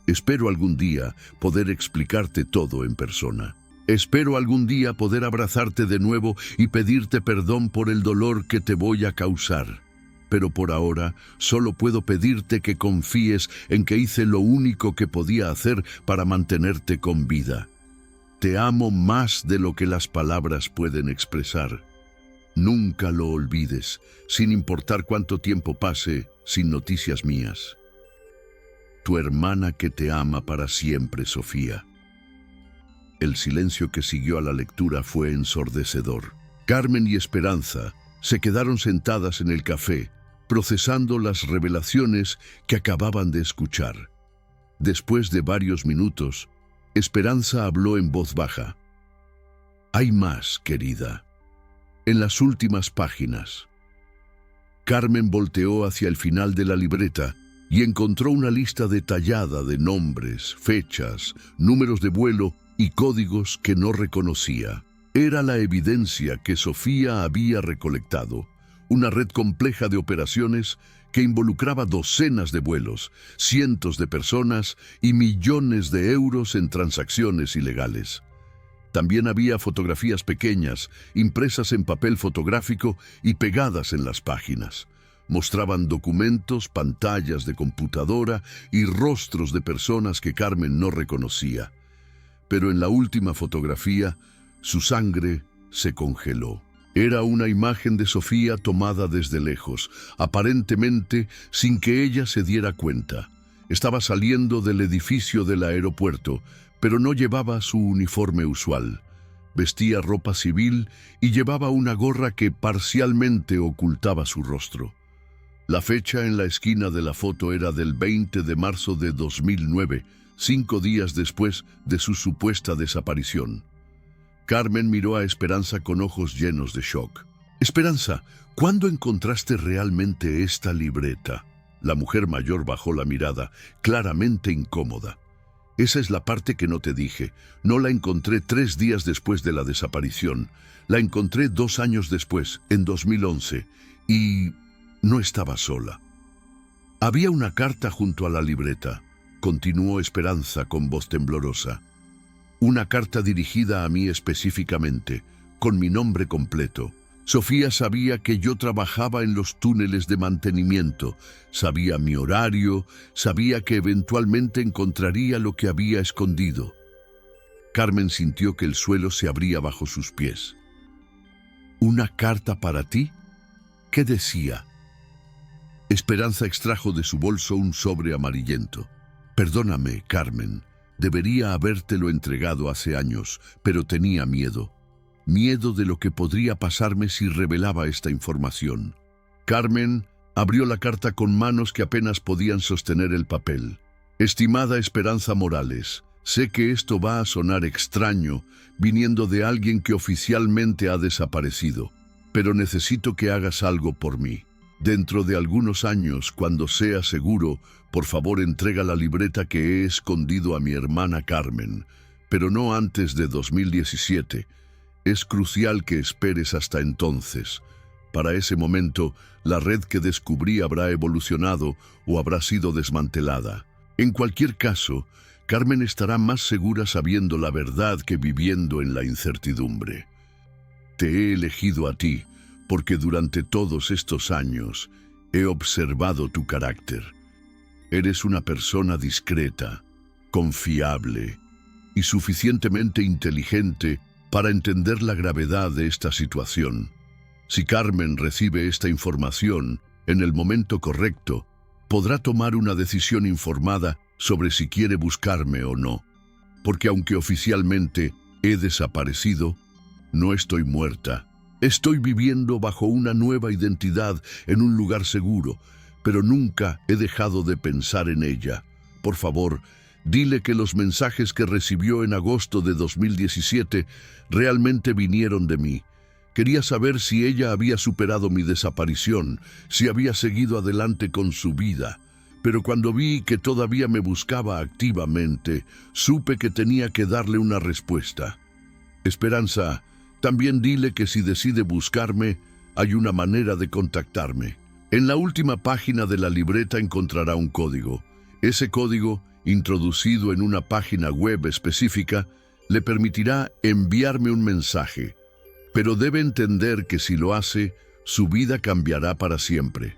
[SPEAKER 1] Espero algún día poder explicarte todo en persona. Espero algún día poder abrazarte de nuevo y pedirte perdón por el dolor que te voy a causar. Pero por ahora solo puedo pedirte que confíes en que hice lo único que podía hacer para mantenerte con vida. Te amo más de lo que las palabras pueden expresar. Nunca lo olvides, sin importar cuánto tiempo pase sin noticias mías. Tu hermana que te ama para siempre, Sofía. El silencio que siguió a la lectura fue ensordecedor. Carmen y Esperanza se quedaron sentadas en el café, procesando las revelaciones que acababan de escuchar. Después de varios minutos, Esperanza habló en voz baja. Hay más, querida. En las últimas páginas. Carmen volteó hacia el final de la libreta y encontró una lista detallada de nombres, fechas, números de vuelo y códigos que no reconocía. Era la evidencia que Sofía había recolectado, una red compleja de operaciones que involucraba docenas de vuelos, cientos de personas y millones de euros en transacciones ilegales. También había fotografías pequeñas, impresas en papel fotográfico y pegadas en las páginas. Mostraban documentos, pantallas de computadora y rostros de personas que Carmen no reconocía. Pero en la última fotografía, su sangre se congeló. Era una imagen de Sofía tomada desde lejos, aparentemente sin que ella se diera cuenta. Estaba saliendo del edificio del aeropuerto, pero no llevaba su uniforme usual. Vestía ropa civil y llevaba una gorra que parcialmente ocultaba su rostro. La fecha en la esquina de la foto era del 20 de marzo de 2009, 5 días después de su supuesta desaparición. Carmen miró a Esperanza con ojos llenos de shock. Esperanza, ¿cuándo encontraste realmente esta libreta? La mujer mayor bajó la mirada, claramente incómoda. Esa es la parte que no te dije. No la encontré 3 días después de la desaparición. La encontré 2 años después, en 2011, y no estaba sola. Había una carta junto a la libreta, continuó Esperanza con voz temblorosa. Una carta dirigida a mí específicamente, con mi nombre completo. Sofía sabía que yo trabajaba en los túneles de mantenimiento, sabía mi horario, sabía que eventualmente encontraría lo que había escondido. Carmen sintió que el suelo se abría bajo sus pies. ¿Una carta para ti? ¿Qué decía? Esperanza extrajo de su bolso un sobre amarillento. Perdóname, Carmen. Debería habértelo entregado hace años, pero tenía miedo. Miedo de lo que podría pasarme si revelaba esta información. Carmen abrió la carta con manos que apenas podían sostener el papel. Estimada Esperanza Morales, sé que esto va a sonar extraño, viniendo de alguien que oficialmente ha desaparecido, pero necesito que hagas algo por mí. Dentro de algunos años, cuando sea seguro, por favor entrega la libreta que he escondido a mi hermana Carmen, pero no antes de 2017. Es crucial que esperes hasta entonces. Para ese momento, la red que descubrí habrá evolucionado o habrá sido desmantelada. En cualquier caso, Carmen estará más segura sabiendo la verdad que viviendo en la incertidumbre. Te he elegido a ti, porque durante todos estos años he observado tu carácter. Eres una persona discreta, confiable y suficientemente inteligente para entender la gravedad de esta situación. Si Carmen recibe esta información en el momento correcto, podrá tomar una decisión informada sobre si quiere buscarme o no. Porque aunque oficialmente he desaparecido, no estoy muerta. Estoy viviendo bajo una nueva identidad en un lugar seguro, pero nunca he dejado de pensar en ella. Por favor, dile que los mensajes que recibió en agosto de 2017 realmente vinieron de mí. Quería saber si ella había superado mi desaparición, si había seguido adelante con su vida. Pero cuando vi que todavía me buscaba activamente, supe que tenía que darle una respuesta. Esperanza, también dile que si decide buscarme, hay una manera de contactarme. En la última página de la libreta encontrará un código. Ese código, introducido en una página web específica, le permitirá enviarme un mensaje. Pero debe entender que si lo hace, su vida cambiará para siempre.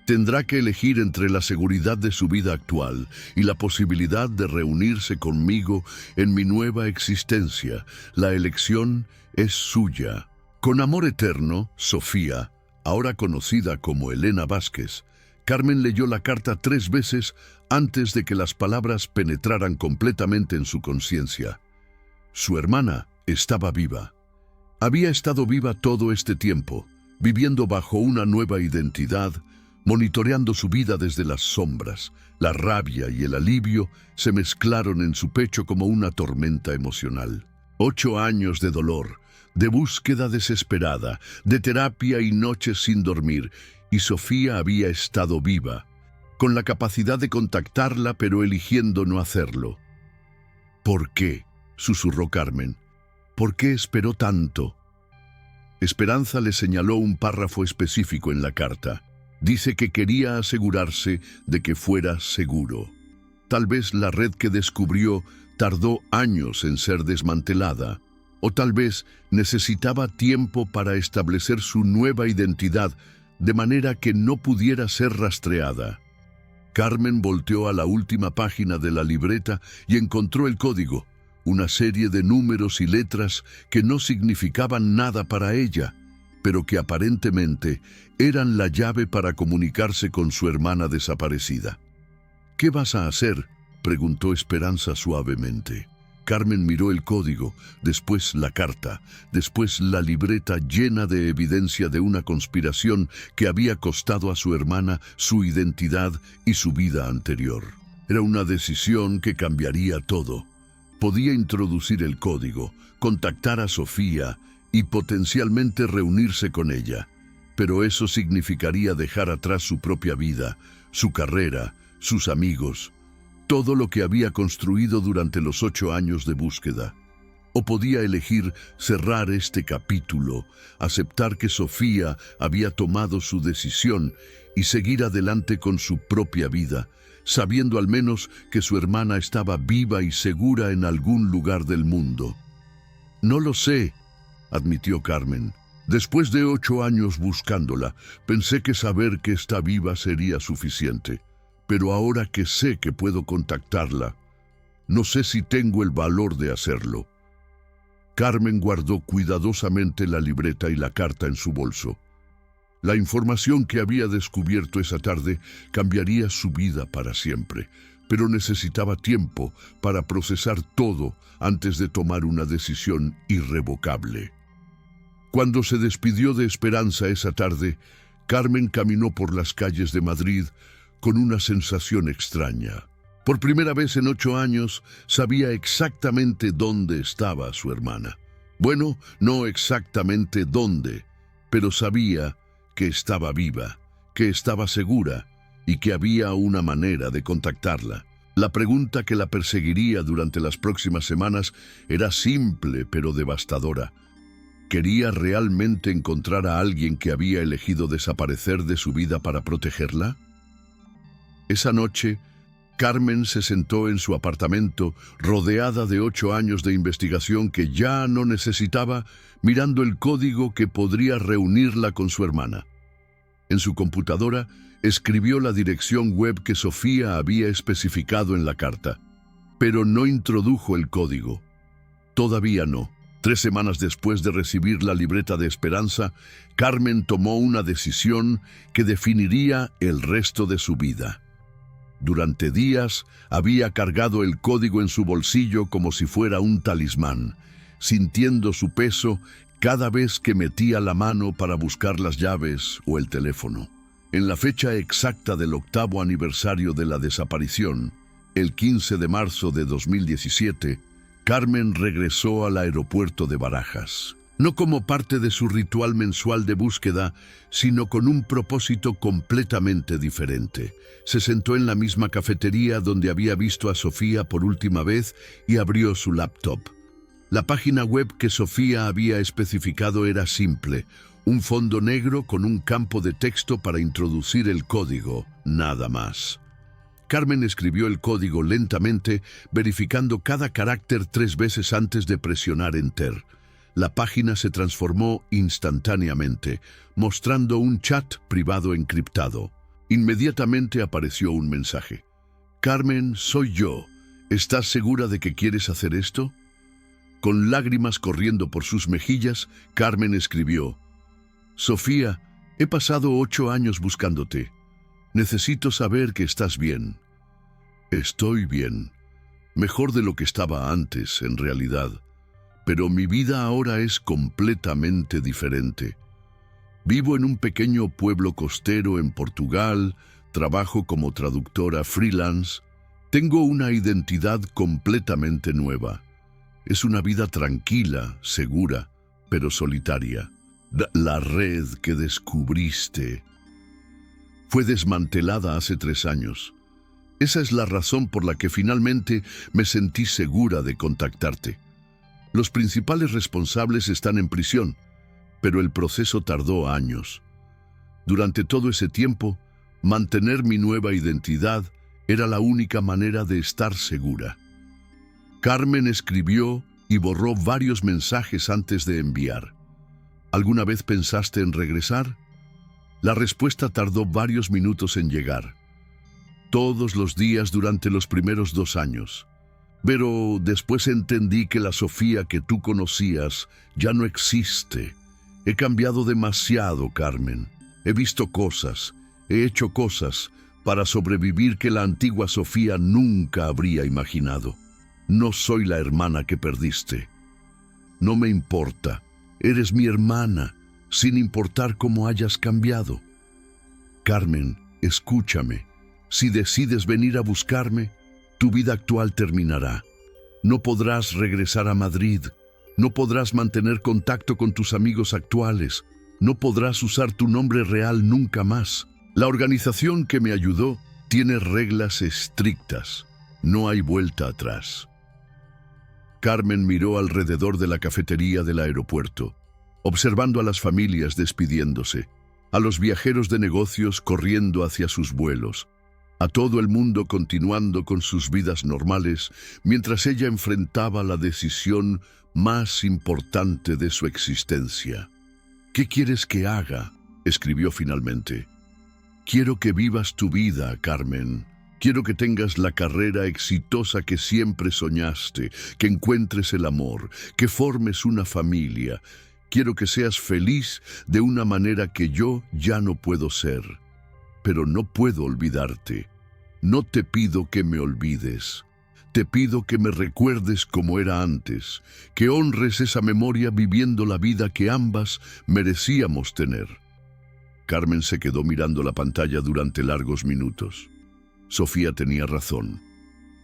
[SPEAKER 1] Tendrá que elegir entre la seguridad de su vida actual y la posibilidad de reunirse conmigo en mi nueva existencia. La elección es suya. Con amor eterno, Sofía, ahora conocida como Elena Vázquez. Carmen leyó la carta 3 veces antes de que las palabras penetraran completamente en su conciencia. Su hermana estaba viva. Había estado viva todo este tiempo, viviendo bajo una nueva identidad, monitoreando su vida desde las sombras. La rabia y el alivio se mezclaron en su pecho como una tormenta emocional. 8 años de dolor, de búsqueda desesperada, de terapia y noches sin dormir, y Sofía había estado viva, con la capacidad de contactarla pero eligiendo no hacerlo. ¿Por qué?, susurró Carmen. ¿Por qué esperó tanto? Esperanza le señaló un párrafo específico en la carta. Dice que quería asegurarse de que fuera seguro. Tal vez la red que descubrió tardó años en ser desmantelada, o tal vez necesitaba tiempo para establecer su nueva identidad de manera que no pudiera ser rastreada. Carmen volteó a la última página de la libreta y encontró el código, una serie de números y letras que no significaban nada para ella, pero que aparentemente eran la llave para comunicarse con su hermana desaparecida. ¿Qué vas a hacer?, preguntó Esperanza suavemente. Carmen miró el código, después la carta, después la libreta llena de evidencia de una conspiración que había costado a su hermana su identidad y su vida anterior. Era una decisión que cambiaría todo. Podía introducir el código, contactar a Sofía y potencialmente reunirse con ella, pero eso significaría dejar atrás su propia vida, su carrera, sus amigos, todo lo que había construido durante los 8 años de búsqueda. O podía elegir cerrar este capítulo, aceptar que Sofía había tomado su decisión y seguir adelante con su propia vida, sabiendo al menos que su hermana estaba viva y segura en algún lugar del mundo. No lo sé, admitió Carmen. Después de 8 años buscándola, pensé que saber que está viva sería suficiente. Pero ahora que sé que puedo contactarla, no sé si tengo el valor de hacerlo. Carmen guardó cuidadosamente la libreta y la carta en su bolso. La información que había descubierto esa tarde cambiaría su vida para siempre, pero necesitaba tiempo para procesar todo antes de tomar una decisión irrevocable. Cuando se despidió de Esperanza esa tarde, Carmen caminó por las calles de Madrid con una sensación extraña. Por primera vez en 8 años, sabía exactamente dónde estaba su hermana. Bueno, no exactamente dónde, pero sabía que estaba viva, que estaba segura y que había una manera de contactarla. La pregunta que la perseguiría durante las próximas semanas era simple pero devastadora. ¿Quería realmente encontrar a alguien que había elegido desaparecer de su vida para protegerla? Esa noche, Carmen se sentó en su apartamento, rodeada de 8 años de investigación que ya no necesitaba, mirando el código que podría reunirla con su hermana. En su computadora, escribió la dirección web que Sofía había especificado en la carta, pero no introdujo el código. Todavía no. 3 semanas después de recibir la libreta de Esperanza, Carmen tomó una decisión que definiría el resto de su vida. Durante días había cargado el código en su bolsillo como si fuera un talismán, sintiendo su peso cada vez que metía la mano para buscar las llaves o el teléfono. En la fecha exacta del 8º aniversario de la desaparición, el 15 de marzo de 2017, Carmen regresó al aeropuerto de Barajas. No como parte de su ritual mensual de búsqueda, sino con un propósito completamente diferente. Se sentó en la misma cafetería donde había visto a Sofía por última vez y abrió su laptop. La página web que Sofía había especificado era simple: un fondo negro con un campo de texto para introducir el código, nada más. Carmen escribió el código lentamente, verificando cada carácter 3 veces antes de presionar Enter. La página se transformó instantáneamente, mostrando un chat privado encriptado. Inmediatamente apareció un mensaje. «Carmen, soy yo. ¿Estás segura de que quieres hacer esto?» Con lágrimas corriendo por sus mejillas, Carmen escribió: «Sofía, he pasado 8 años buscándote. Necesito saber que estás bien». «Estoy bien. Mejor de lo que estaba antes, en realidad. Pero mi vida ahora es completamente diferente. Vivo en un pequeño pueblo costero en Portugal, trabajo como traductora freelance. Tengo una identidad completamente nueva. Es una vida tranquila, segura, pero solitaria. La red que descubriste fue desmantelada hace 3 años. Esa es la razón por la que finalmente me sentí segura de contactarte. Los principales responsables están en prisión, pero el proceso tardó años. Durante todo ese tiempo, mantener mi nueva identidad era la única manera de estar segura. Carmen escribió y borró varios mensajes antes de enviar. ¿Alguna vez pensaste en regresar? La respuesta tardó varios minutos en llegar. Todos los días durante los primeros 2 años. Pero después entendí que la Sofía que tú conocías ya no existe. He cambiado demasiado, Carmen. He visto cosas, he hecho cosas para sobrevivir que la antigua Sofía nunca habría imaginado. No soy la hermana que perdiste. No me importa. Eres mi hermana, sin importar cómo hayas cambiado. Carmen, escúchame. Si decides venir a buscarme, tu vida actual terminará. No podrás regresar a Madrid. No podrás mantener contacto con tus amigos actuales. No podrás usar tu nombre real nunca más. La organización que me ayudó tiene reglas estrictas. No hay vuelta atrás». Carmen miró alrededor de la cafetería del aeropuerto, observando a las familias despidiéndose, a los viajeros de negocios corriendo hacia sus vuelos, a todo el mundo continuando con sus vidas normales, mientras ella enfrentaba la decisión más importante de su existencia. «¿Qué quieres que haga?», escribió finalmente. «Quiero que vivas tu vida, Carmen. Quiero que tengas la carrera exitosa que siempre soñaste, que encuentres el amor, que formes una familia. Quiero que seas feliz de una manera que yo ya no puedo ser. Pero no puedo olvidarte. No te pido que me olvides. Te pido que me recuerdes como era antes, que honres esa memoria viviendo la vida que ambas merecíamos tener». Carmen se quedó mirando la pantalla durante largos minutos. Sofía tenía razón.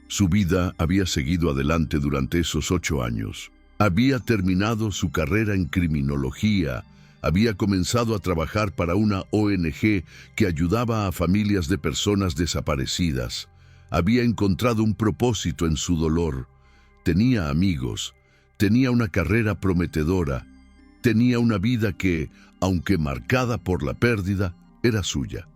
[SPEAKER 1] Su vida había seguido adelante durante esos 8 años. Había terminado su carrera en criminología, Había comenzado a trabajar para una ONG que ayudaba a familias de personas desaparecidas. Había encontrado un propósito en su dolor. Tenía amigos, tenía una carrera prometedora, tenía una vida que, aunque marcada por la pérdida, era suya.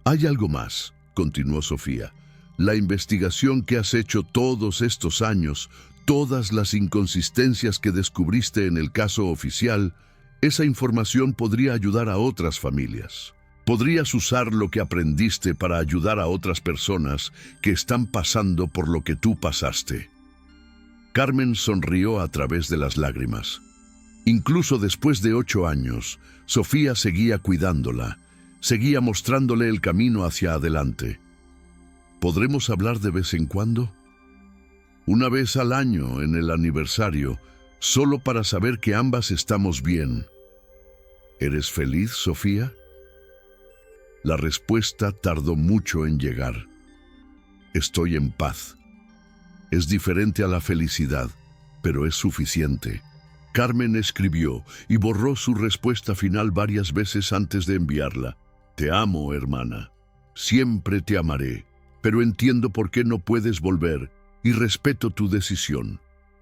[SPEAKER 1] Hay algo más, continuó Sofía. La investigación que has hecho todos estos años, todas las inconsistencias que descubriste en el caso oficial, esa información podría ayudar a otras familias. Podrías usar lo que aprendiste para ayudar a otras personas que están pasando por lo que tú pasaste. Carmen sonrió a través de las lágrimas. Incluso después de 8 años, Sofía seguía cuidándola, seguía mostrándole el camino hacia adelante. ¿Podremos hablar de vez en cuando? Una vez al año, en el aniversario, solo para saber que ambas estamos bien. ¿Eres feliz, Sofía? La respuesta tardó mucho en llegar. Estoy en paz. Es diferente a la felicidad, pero es suficiente. Carmen escribió y borró su respuesta final varias veces antes de enviarla. Te amo, hermana. Siempre te amaré, pero entiendo por qué no puedes volver y respeto tu decisión.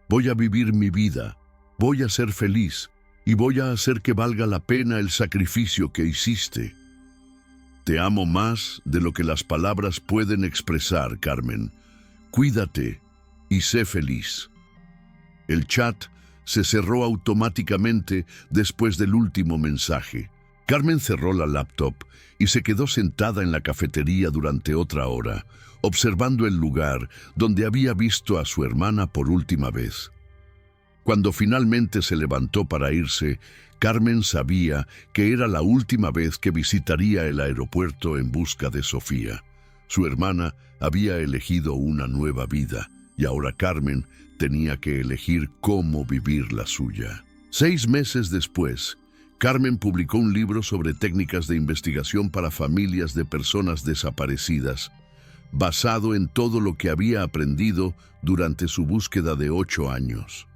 [SPEAKER 1] Voy a vivir mi vida, voy a ser feliz y voy a hacer que valga la pena el sacrificio que hiciste. Te amo más de lo que las palabras pueden expresar, Carmen. Cuídate y sé feliz. El chat se cerró automáticamente después del último mensaje. Carmen cerró la laptop y se quedó sentada en la cafetería durante otra hora, observando el lugar donde había visto a su hermana por última vez. Cuando finalmente se levantó para irse, Carmen sabía que era la última vez que visitaría el aeropuerto en busca de Sofía. Su hermana había elegido una nueva vida y ahora Carmen tenía que elegir cómo vivir la suya. 6 meses después, Carmen publicó un libro sobre técnicas de investigación para familias de personas desaparecidas, basado en todo lo que había aprendido durante su búsqueda de 8 años.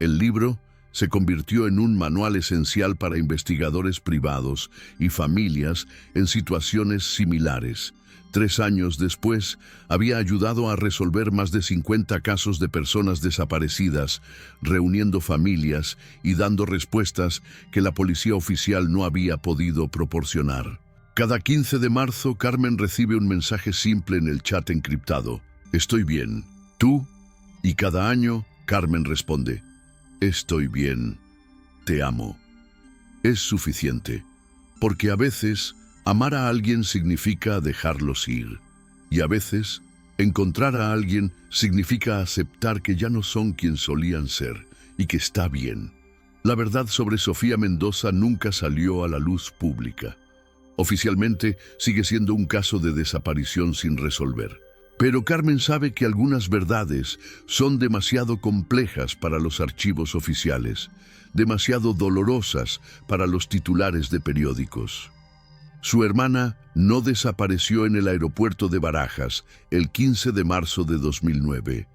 [SPEAKER 1] El libro se convirtió en un manual esencial para investigadores privados y familias en situaciones similares. 3 años después, había ayudado a resolver más de 50 casos de personas desaparecidas, reuniendo familias y dando respuestas que la policía oficial no había podido proporcionar. Cada 15 de marzo, Carmen recibe un mensaje simple en el chat encriptado. Estoy bien. ¿Tú? Y cada año, Carmen responde. Estoy bien. Te amo. Es suficiente, porque a veces amar a alguien significa dejarlos ir, y a veces encontrar a alguien significa aceptar que ya no son quien solían ser y que está bien. La verdad sobre Sofía Mendoza nunca salió a la luz pública. Oficialmente sigue siendo un caso de desaparición sin resolver. Pero Carmen sabe que algunas verdades son demasiado complejas para los archivos oficiales, demasiado dolorosas para los titulares de periódicos. Su hermana no desapareció en el aeropuerto de Barajas el 15 de marzo de 2009.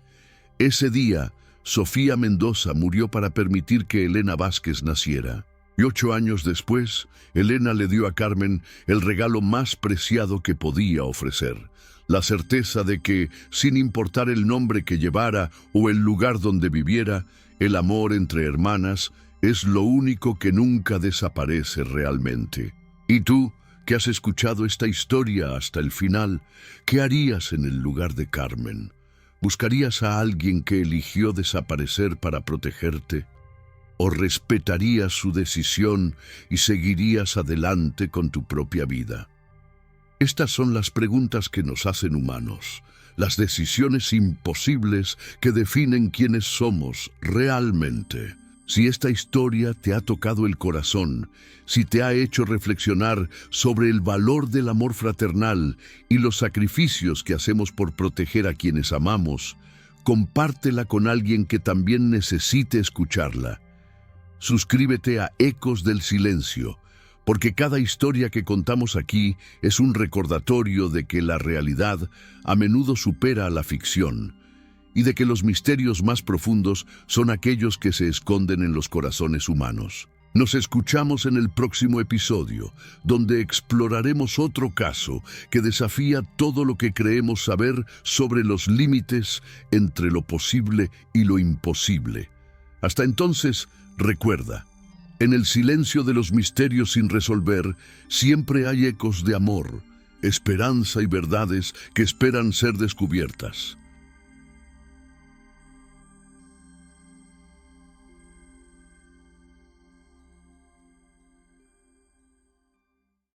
[SPEAKER 1] Ese día, Sofía Mendoza murió para permitir que Elena Vázquez naciera. Y 8 años después, Elena le dio a Carmen el regalo más preciado que podía ofrecer: la certeza de que, sin importar el nombre que llevara o el lugar donde viviera, el amor entre hermanas es lo único que nunca desaparece realmente. ¿Y tú, que has escuchado esta historia hasta el final, qué harías en el lugar de Carmen? ¿Buscarías a alguien que eligió desaparecer para protegerte? ¿O respetarías su decisión y seguirías adelante con tu propia vida? Estas son las preguntas que nos hacen humanos, las decisiones imposibles que definen quiénes somos realmente. Si esta historia te ha tocado el corazón, si te ha hecho reflexionar sobre el valor del amor fraternal y los sacrificios que hacemos por proteger a quienes amamos, compártela con alguien que también necesite escucharla. Suscríbete a Ecos del Silencio, porque cada historia que contamos aquí es un recordatorio de que la realidad a menudo supera a la ficción, y de que los misterios más profundos son aquellos que se esconden en los corazones humanos. Nos escuchamos en el próximo episodio, donde exploraremos otro caso que desafía todo lo que creemos saber sobre los límites entre lo posible y lo imposible. Hasta entonces, recuerda, en el silencio de los misterios sin resolver, siempre hay ecos de amor, esperanza y verdades que esperan ser descubiertas.